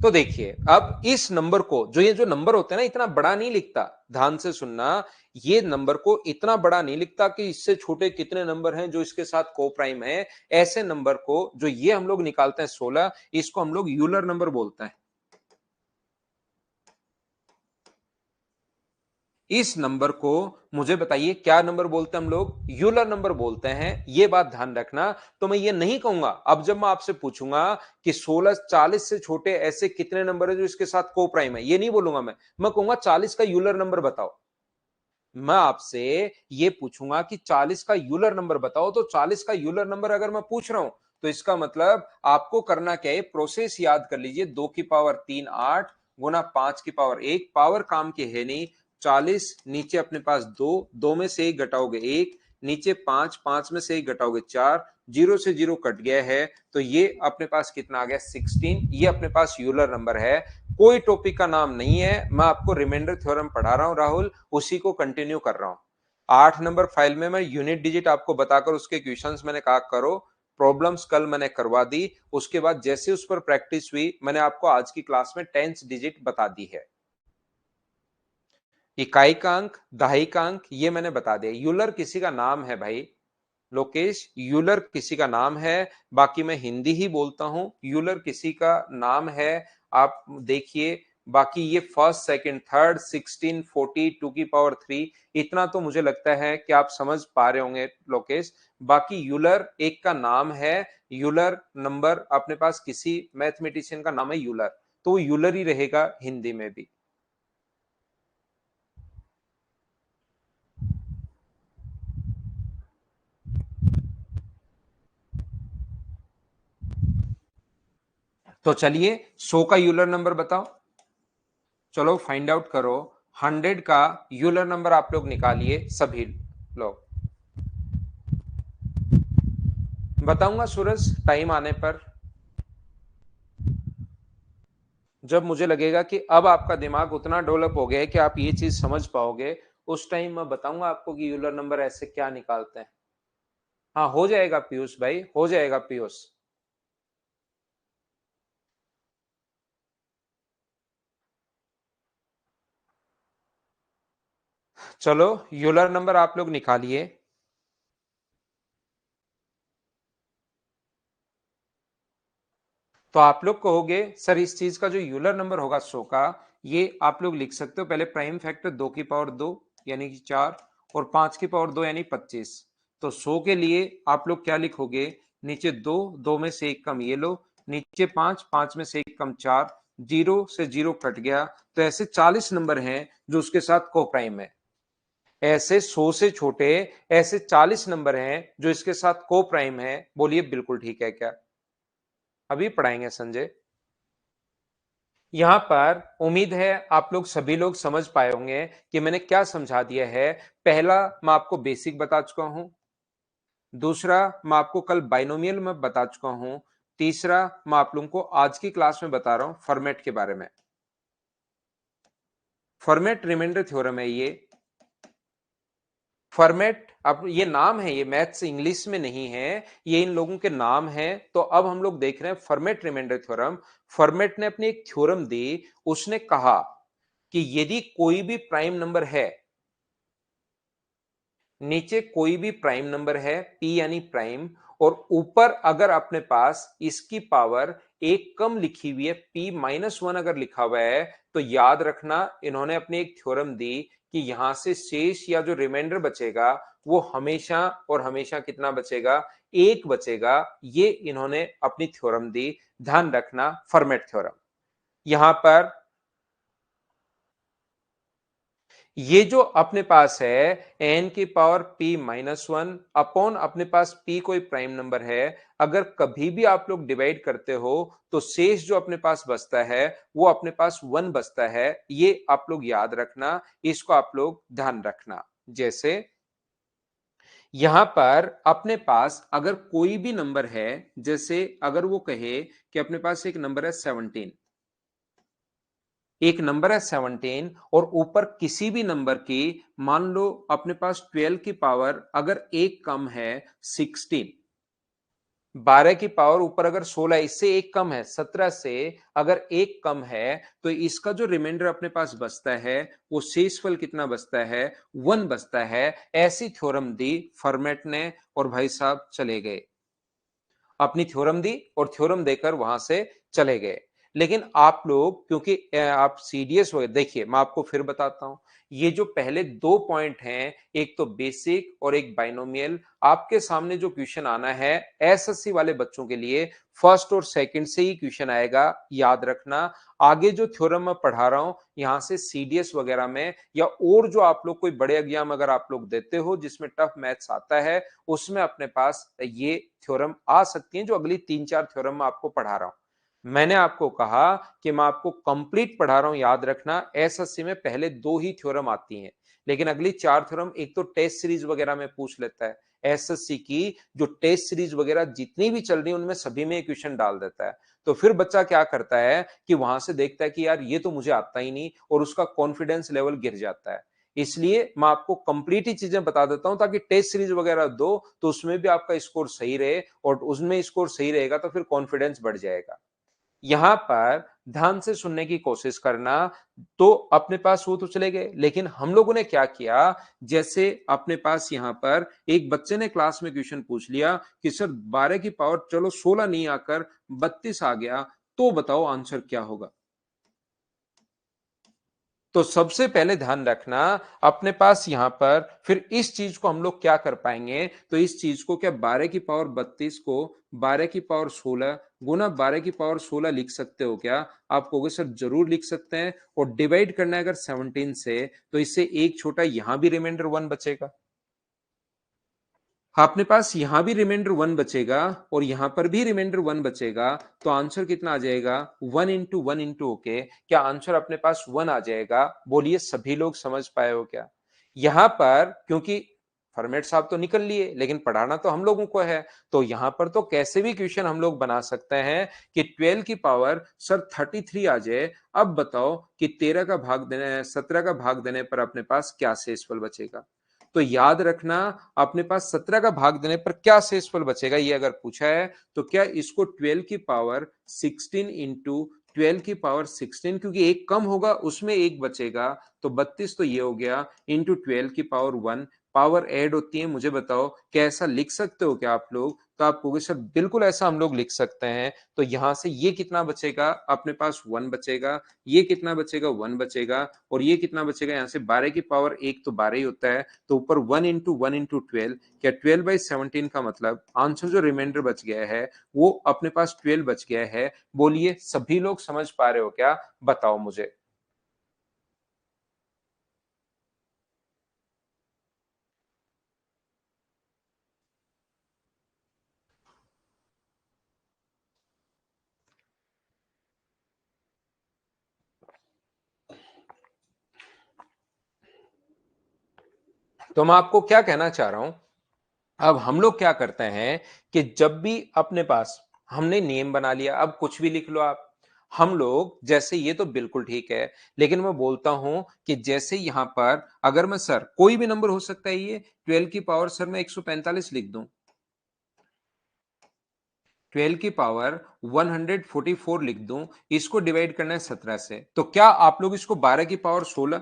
तो देखिए अब इस नंबर को, जो ये जो नंबर होते हैं ना, इतना बड़ा नहीं लिखता, ध्यान से सुनना, ये नंबर को इतना बड़ा नहीं लिखता कि इससे छोटे कितने नंबर हैं जो इसके साथ को प्राइम है। ऐसे नंबर को जो ये हम लोग निकालते हैं 16, इसको हम लोग यूलर नंबर बोलते हैं। इस नंबर को मुझे बताइए क्या नंबर बोलते हैं हम लोग? यूलर नंबर बोलते हैं, ये बात ध्यान रखना। तो मैं ये नहीं कहूंगा, अब जब मैं आपसे पूछूंगा कि 16 40 से छोटे ऐसे कितने नंबर है जो इसके साथ को प्राइम है, ये नहीं बोलूंगा मैं कहूंगा 40 का यूलर नंबर बताओ। मैं आपसे ये पूछूंगा कि 40 का यूलर नंबर बताओ, तो 40 का यूलर नंबर अगर मैं पूछ रहा हूं तो इसका मतलब आपको करना क्या है, प्रोसेस याद कर लीजिए। 2 की पावर 3 8 गुना 5 की पावर 1, पावर काम की है नहीं। 40 नीचे अपने पास 2, 2 में से 1 घटाओगे 1, नीचे 5, 5 में से 1 घटाओगे 4, 0 से 0 कट गया है, तो ये अपने पास कितना आ गया 16। ये अपने पास यूलर नंबर है। कोई टॉपिक का नाम नहीं है, मैं आपको रिमाइंडर थ्योरम पढ़ा रहा हूं राहुल, उसी को कंटिन्यू कर रहा हूं। 8 नंबर फाइल में मैं यूनिट डिजिट आपको बताकर उसके क्वेश्चंस मैंने कहा करो, प्रॉब्लम्स कल मैंने करवा दी। उसके बाद जैसे उस पर प्रैक्टिस हुई, मैंने आपको आज की क्लास में टेंस डिजिट बता दी है। इकाई का अंक, दहाई का अंक ये मैंने बता दिया। यूलर किसी का नाम है भाई लोकेश, यूलर किसी का नाम है। बाकी मैं हिंदी ही बोलता हूं, यूलर किसी का नाम है। आप देखिए, बाकी ये फर्स्ट सेकंड थर्ड 16 40 2 की पावर 3, इतना तो मुझे लगता है कि आप समझ पा रहे होंगे लोकेश। बाकी यूलर एक का नाम है, यूलर नंबर अपने पास किसी मैथमेटिशियन का नाम है यूलर, तो वो यूलर ही रहेगा हिंदी में भी। तो चलिए 100 का यूलर नंबर बताओ, चलो फाइंड आउट करो। 100 का यूलर नंबर आप लोग निकालिए सभी लोग। बताऊंगा सूरज टाइम आने पर, जब मुझे लगेगा कि अब आपका दिमाग उतना डेवलप हो गया है कि आप ये चीज समझ पाओगे, उस टाइम मैं बताऊंगा आपको कि यूलर नंबर ऐसे क्या निकालते हैं। हाँ हो जाएगा पीयूष भाई, हो जाएगा पीयूष। चलो यूलर नंबर आप लोग निकालिए। तो आप लोग कहोगे सर इस चीज का जो यूलर नंबर होगा 100 का, ये आप लोग लिख सकते हो पहले प्राइम फैक्टर 2 की पावर 2 यानी कि 4 और 5 की पावर 2 यानी 25। तो 100 के लिए आप लोग क्या लिखोगे, नीचे 2, 2 में से 1 कम ये लो, नीचे 5, 5 में से 1 कम 4, 0 से 0 कट गया। तो ऐसे 40 नंबर हैं जो उसके साथ को प्राइम है। ऐसे 100 से छोटे ऐसे 40 नंबर हैं जो इसके साथ को प्राइम है। बोलिए बिल्कुल ठीक है क्या? अभी पढ़ाएंगे संजय। यहां पर उम्मीद है आप लोग सभी लोग समझ पाए होंगे कि मैंने क्या समझा दिया है। पहला मैं आपको बेसिक बता चुका हूं, दूसरा मैं आपको कल बाइनोमियल में बता चुका हूं, तीसरा मैं आप लोगों को आज की क्लास में बता रहा हूं फॉर्मेट के बारे में। फॉर्मेट रिमाइंडर थ्योरम है ये। फॉर्मेट अब ये नाम है, ये मैथ्स इंग्लिश में नहीं है, ये इन लोगों के नाम है। तो अब हम लोग देख रहे हैं फॉर्मेट रिमाइंडर थ्योरम। फॉर्मेट ने अपनी एक थ्योरम दी, उसने कहा कि यदि कोई भी प्राइम नंबर है, नीचे कोई भी प्राइम नंबर है p यानी प्राइम, और ऊपर अगर अपने पास इसकी पावर एक कम लिखी हुई है p-1 अगर लिखा हुआ है, तो याद रखना इन्होंने अपनी एक थ्योरम दी कि यहां से शेष या जो रिमाइंडर बचेगा वो हमेशा और हमेशा कितना बचेगा, एक बचेगा। ये इन्होंने अपनी थ्योरम दी, ध्यान रखना फॉर्मेट थ्योरम। यहां पर ये जो अपने पास है एन की पावर p-1 अपॉन अपने पास p कोई प्राइम नंबर है, अगर कभी भी आप लोग डिवाइड करते हो तो शेष जो अपने पास बचता है वो अपने पास 1 बचता है। ये आप लोग याद रखना, इसको आप लोग ध्यान रखना। जैसे यहां पर अपने पास अगर कोई भी नंबर है, जैसे अगर वो कहे कि अपने पास एक नंबर है 17, एक नंबर है 17 और ऊपर किसी भी नंबर की मान लो अपने पास 12 की पावर अगर एक कम है 16, 12 की पावर ऊपर अगर 16 इससे एक कम है 17 से अगर एक कम है, तो इसका जो रिमाइंडर अपने पास बचता है वो शेषफल कितना बचता है, 1 बचता है। ऐसी थ्योरम दी फॉर्मेट ने और भाई साहब चले गए, अपनी थ्योरम दी और थ्योरम देकर वहां से चले गए। लेकिन आप लोग क्योंकि आप सीडीएस हो, देखिए मैं आपको फिर बताता हूं, ये जो पहले दो पॉइंट हैं, एक तो बेसिक और एक बाइनोमियल, आपके सामने जो क्वेश्चन आना है एसएससी वाले बच्चों के लिए फर्स्ट और सेकंड से ही क्वेश्चन आएगा, याद रखना। आगे जो थ्योरम मैं पढ़ा रहा हूं यहां से सीडीएस वगैरह में या और जो आप लोग कोई बड़े एग्जाम अगर आप लोग देते हो जिसमें टफ मैथ्स आता है, उसमें अपने पास ये थ्योरम आ सकती है जो अगली 3-4 थ्योरम मैं आपको पढ़ा रहा हूं। मैंने आपको कहा कि मैं आपको कंप्लीट पढ़ा रहा हूं, याद रखना एसएससी में पहले दो ही थ्योरम आती हैं, लेकिन अगली 4 थ्योरम एक तो टेस्ट सीरीज वगैरह में पूछ लेता है। एसएससी की जो टेस्ट सीरीज वगैरह जितनी भी चल रही है उनमें सभी में क्वेश्चन डाल देता है। तो फिर बच्चा क्या करता है कि वहां से देखता है कि यार ये तो मुझे आता ही नहीं, और उसका कॉन्फिडेंस लेवल गिर जाता है। इसलिए मैं आपको कंप्लीट ही चीजें बता देता हूं ताकि टेस्ट सीरीज वगैरह दो तो उसमें भी आपका स्कोर सही रहे, और उसमें स्कोर सही रहेगा तो फिर कॉन्फिडेंस बढ़ जाएगा। यहां पर ध्यान से सुनने की कोशिश करना। तो अपने पास वो तो चले गए, लेकिन हम लोगों ने क्या किया, जैसे अपने पास यहां पर एक बच्चे ने क्लास में क्वेश्चन पूछ लिया कि सर 12 की पावर चलो 16 नहीं आकर 32 आ गया, तो बताओ आंसर क्या होगा। तो सबसे पहले ध्यान रखना अपने पास यहां पर फिर इस चीज को हम लोग क्या कर पाएंगे, तो इस चीज को क्या 12 की पावर 32 को 12 की पावर 16 गुना 12 की पावर 16 लिख सकते हो क्या? आप कहोगे सर जरूर लिख सकते हैं, और डिवाइड करना है अगर 17 से तो इससे एक छोटा यहां भी रिमाइंडर 1 बचेगा, अपने पास यहां भी रिमाइंडर 1 बचेगा और यहां पर भी रिमाइंडर 1 बचेगा। तो आंसर कितना आ जाएगा? 1 इंटू 1 इंटू ओके, क्या आंसर अपने पास 1 आ जाएगा? बोलिए सभी लोग समझ पाए हो क्या? यहां पर क्योंकि फॉर्मेट साहब तो निकल लिए लेकिन पढ़ाना तो हम लोगों को है, तो यहां पर तो कैसे भी क्वेश्चन हम लोग बना सकते हैं कि 12 की पावर सर 33 आ जाए। अब बताओ कि 17 का भाग देने पर अपने पास क्या शेषफल बचेगा। तो याद रखना अपने पास 17 का भाग देने पर क्या शेषफल बचेगा ये अगर पूछा है, तो क्या इसको 12 की पावर 16 इंटू 12 की पावर 16, क्योंकि एक कम होगा उसमें एक बचेगा, तो 32 तो ये हो गया, इंटू 12 की पावर 1, पावर ऐड होती है। मुझे बताओ क्या ऐसा लिख सकते हो क्या आप लोग? तो आप कहोगे सर बिल्कुल ऐसा हम लोग लिख सकते हैं। तो यहां से ये कितना बचेगा? अपने पास 1 बचेगा, ये कितना बचेगा? 1 बचेगा, और ये कितना बचेगा? यहां से 12 की पावर 1 तो 12 ही होता है, तो ऊपर 1 इंटू 1 इंटू 12, क्या 12/17 का मतलब आंसर जो रिमाइंडर बच गया है वो अपने पास 12 बच गया है। बोलिए सभी लोग समझ पा रहे हो क्या? बताओ मुझे। तो मैं आपको क्या कहना चाह रहा हूं, अब हम लोग क्या करते हैं कि जब भी अपने पास हमने नियम बना लिया, अब कुछ भी लिख लो आप, हम लोग जैसे ये तो बिल्कुल ठीक है, लेकिन मैं बोलता हूं कि जैसे यहां पर अगर मैं सर कोई भी नंबर हो सकता है, ये 12 की पावर सर मैं 145 लिख दूं, 12 की पावर 144 लिख दूं, इसको डिवाइड करना है 17 से, तो क्या आप लोग इसको 12 की पावर 16,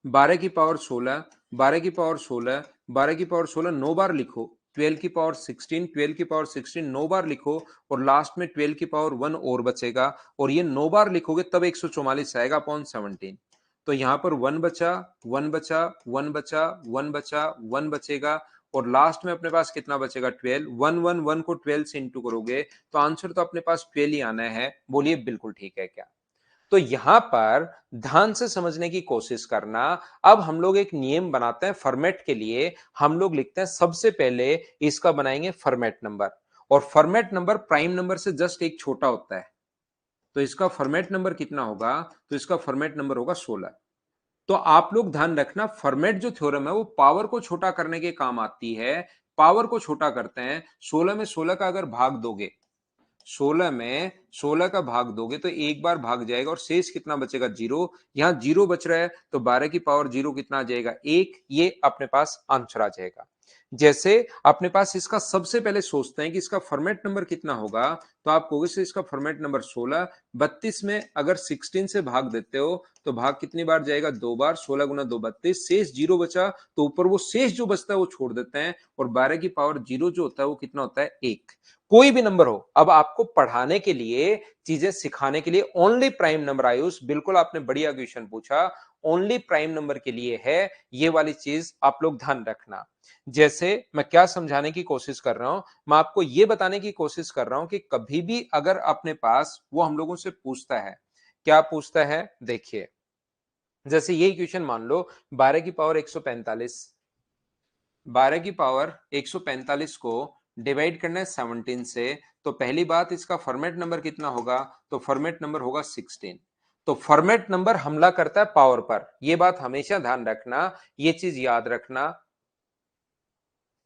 12 की पावर 16, 12 की पावर 16, 12 की पावर 16 9 बार लिखो, 12 की पावर 16, 12 की पावर 16 9 बार लिखो, और लास्ट में 12 की पावर 1 और बचेगा, और ये 9 बार लिखोगे तब 144 आएगा अपॉन 17। तो यहां पर 1 बचा, 1 बचा, 1 बचा, 1 बचा, 1 बचेगा, और लास्ट में अपने पास कितना बचेगा? 12। 1 को 12 से इंटू करोगे तो आंसर तो अपने पास 12 ही आना है। बोलिए बिल्कुल ठीक है क्या? तो यहां पर ध्यान से समझने की कोशिश करना। अब हम लोग एक नियम बनाते हैं फॉर्मेट के लिए, हम लोग लिखते हैं सबसे पहले इसका बनाएंगे फॉर्मेट नंबर, और फॉर्मेट नंबर प्राइम नंबर से जस्ट एक छोटा होता है, तो इसका फॉर्मेट नंबर कितना होगा? तो इसका फॉर्मेट नंबर होगा 16। तो आप लोग ध्यान रखना फॉर्मेट जो थ्योरम है वो पावर को छोटा करने के काम आती है। पावर को छोटा करते हैं, 16 में 16 का अगर भाग दोगे, 16 में 16 का भाग दोगे तो एक बार भाग जाएगा और शेष कितना बचेगा? 0। यहां 0 बच रहा है तो 12 की पावर 0 कितना आ जाएगा? 1। ये अपने पास आंसर आ जाएगा। जैसे अपने पास इसका सबसे पहले सोचते हैं कि इसका फॉर्मेट नंबर कितना होगा, तो आप कहोगे से इसका फॉर्मेट नंबर 16, 32 में अगर 16 से भाग देते हो तो भाग कितनी बार जाएगा, 2 बार, 16 गुना 2 32, शेष 0 बचा, तो ऊपर वो शेष जो बचता है वो छोड़ देते हैं और 12 की पावर 0 जो होता है वो कितना होता है, 1। कोई भी नंबर हो, अब आपको पढ़ाने के लिए, चीजें सिखाने के लिए ओनली प्राइम नंबर आयुष, बिल्कुल आपने बढ़िया क्वेश्चन पूछा, ओनली प्राइम नंबर के लिए है, ये वाली चीज आप लोग ध्यान रखना। जैसे मैं क्या समझाने की कोशिश कर रहा हूं, मैं आपको यह बताने की कोशिश कर रहा हूं कि कभी भी अगर अपने पास वो हम लोगों से पूछता है, क्या पूछता है, देखिए जैसे यही क्वेश्चन मान लो 12 की पावर 145, 12 की पावर 145 को डिवाइड करना है 17 से, तो पहली बात इसका फॉर्मेट नंबर कितना होगा, तो फॉर्मेट नंबर होगा 16। तो फॉर्मेट नंबर हमला करता है पावर पर, यह बात हमेशा ध्यान रखना, यह चीज याद रखना।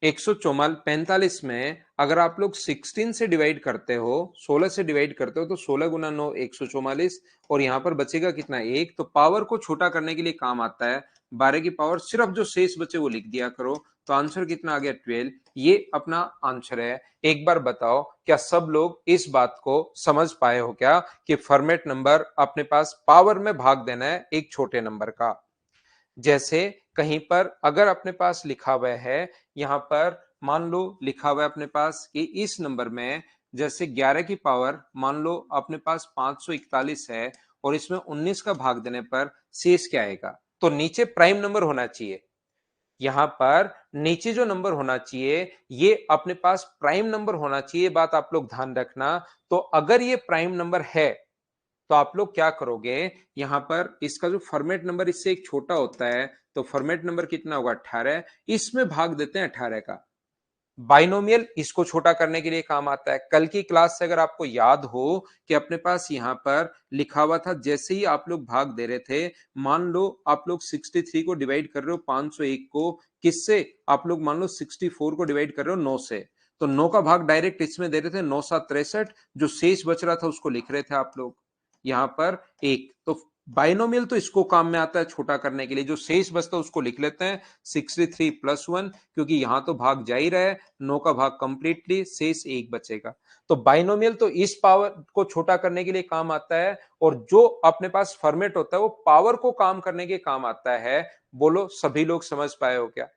145 में अगर आप लोग 16 से डिवाइड करते हो, 16 से डिवाइड करते हो, तो 16 गुना 9 144, और यहां पर बचेगा कितना, 1। तो पावर को छोटा करने के लिए काम आता है 12 की पावर, सिर्फ जो शेष बचे वो लिख दिया करो, तो आंसर कितना आ गया, 12। ये अपना आंसर है। एक बार बताओ क्या सब लोग इस बात को समझ पाए हो क्या कि फॉर्मेट नंबर अपने पास पावर में भाग देना है एक छोटे नंबर का। जैसे कहीं पर अगर अपने पास लिखा हुआ है, यहां पर मान लो लिखा हुआ है अपने पास कि इस नंबर में जैसे 11 की पावर मान लो अपने पास 541 है और इसमें 19 का भाग देने पर शेष क्या आएगा, तो नीचे प्राइम नंबर होना चाहिए। यहां पर नीचे जो नंबर होना चाहिए ये अपने पास प्राइम नंबर होना चाहिए, बात आप लोग ध्यान रखना। तो अगर ये प्राइम नंबर है तो आप लोग क्या करोगे, यहां पर इसका जो फॉर्मेट नंबर इससे एक छोटा होता है, तो फॉर्मेट नंबर कितना होगा, 18, इसमें भाग देते हैं 18 का। बाइनोमियल इसको छोटा करने के लिए काम आता है। कल की क्लास से अगर आपको याद हो कि अपने पास यहां पर लिखा हुआ था, जैसे ही आप लोग भाग दे रहे थे, मान लो आप लोग 63 को डिवाइड कर रहे हो 501 को, किससे, आप लोग मान लो 64 को डिवाइड कर रहे हो 9 से, तो 9 का भाग डायरेक्ट इसमें दे रहे थे, 9 7 63, जो शेष बच रहा था उसको लिख रहे थे आप लोग यहां पर एक। तो बाइनोमियल तो इसको काम में आता है छोटा करने के लिए, जो शेष बचता है उसको लिख लेते हैं 63 प्लस 1, क्योंकि यहां तो भाग जा ही रहा है, 9 का भाग कंप्लीटली, शेष 1 बचेगा। तो बाइनोमियल तो इस पावर को छोटा करने के लिए काम आता है, और जो अपने पास फॉर्मेट होता है वो पावर को काम करने के काम आता है। बोलो सभी लोग समझ पाए हो क्या।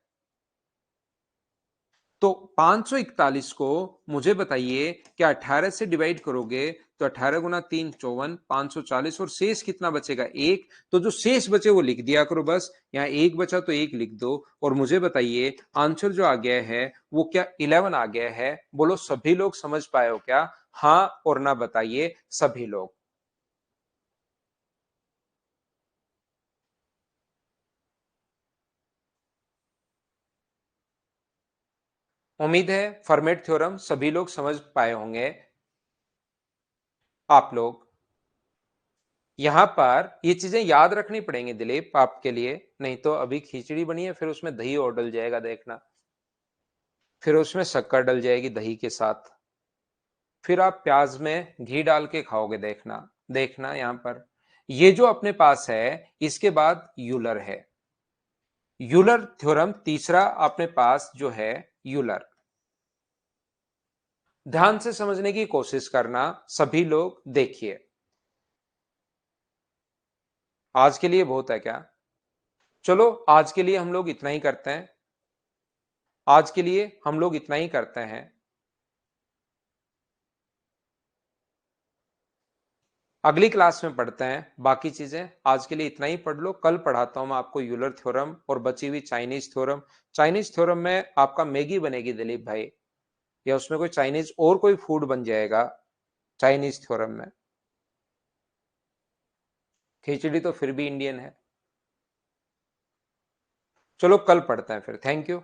तो 541 को मुझे बताइए क्या 18 से डिवाइड करोगे, तो 18 गुना 3 54, 540, और शेष कितना बचेगा, 1। तो जो शेष बचे वो लिख दिया करो बस, यहाँ 1 बचा तो 1 लिख दो, और मुझे बताइए आंसर जो आ गया है वो क्या 11 आ गया है। बोलो सभी लोग समझ पाए हो क्या, हाँ और ना बताइए सभी लोग। उम्मीद है फॉर्मेट थ्योरम सभी लोग समझ पाए होंगे। आप लोग यहां पर ये चीजें याद रखनी पड़ेंगी दिलीप आपके लिए, नहीं तो अभी खिचड़ी बनी है फिर उसमें दही और डल जाएगा देखना, फिर उसमें शक्कर डल जाएगी दही के साथ, फिर आप प्याज में घी डाल के खाओगे देखना। देखना यहां पर ये जो अपने पास है, इसके बाद यूलर है, यूलर थ्योरम तीसरा अपने पास जो है यूलर। ध्यान से समझने की कोशिश करना सभी लोग, देखिए आज के लिए बहुत है क्या, चलो आज के लिए हम लोग इतना ही करते हैं, आज के लिए हम लोग इतना ही करते हैं। अगली क्लास में पढ़ते हैं बाकी चीजें, आज के लिए इतना ही पढ़ लो, कल पढ़ाता हूं मैं आपको यूलर थ्योरम और बची हुई चाइनीज थ्योरम। चाइनीज थ्योरम में आपका मैगी बनेगी दिलीप भाई, या उसमें कोई चाइनीज और कोई फूड बन जाएगा चाइनीज थ्योरम में, खिचड़ी तो फिर भी इंडियन है। चलो कल पढ़ते हैं फिर, थैंक यू।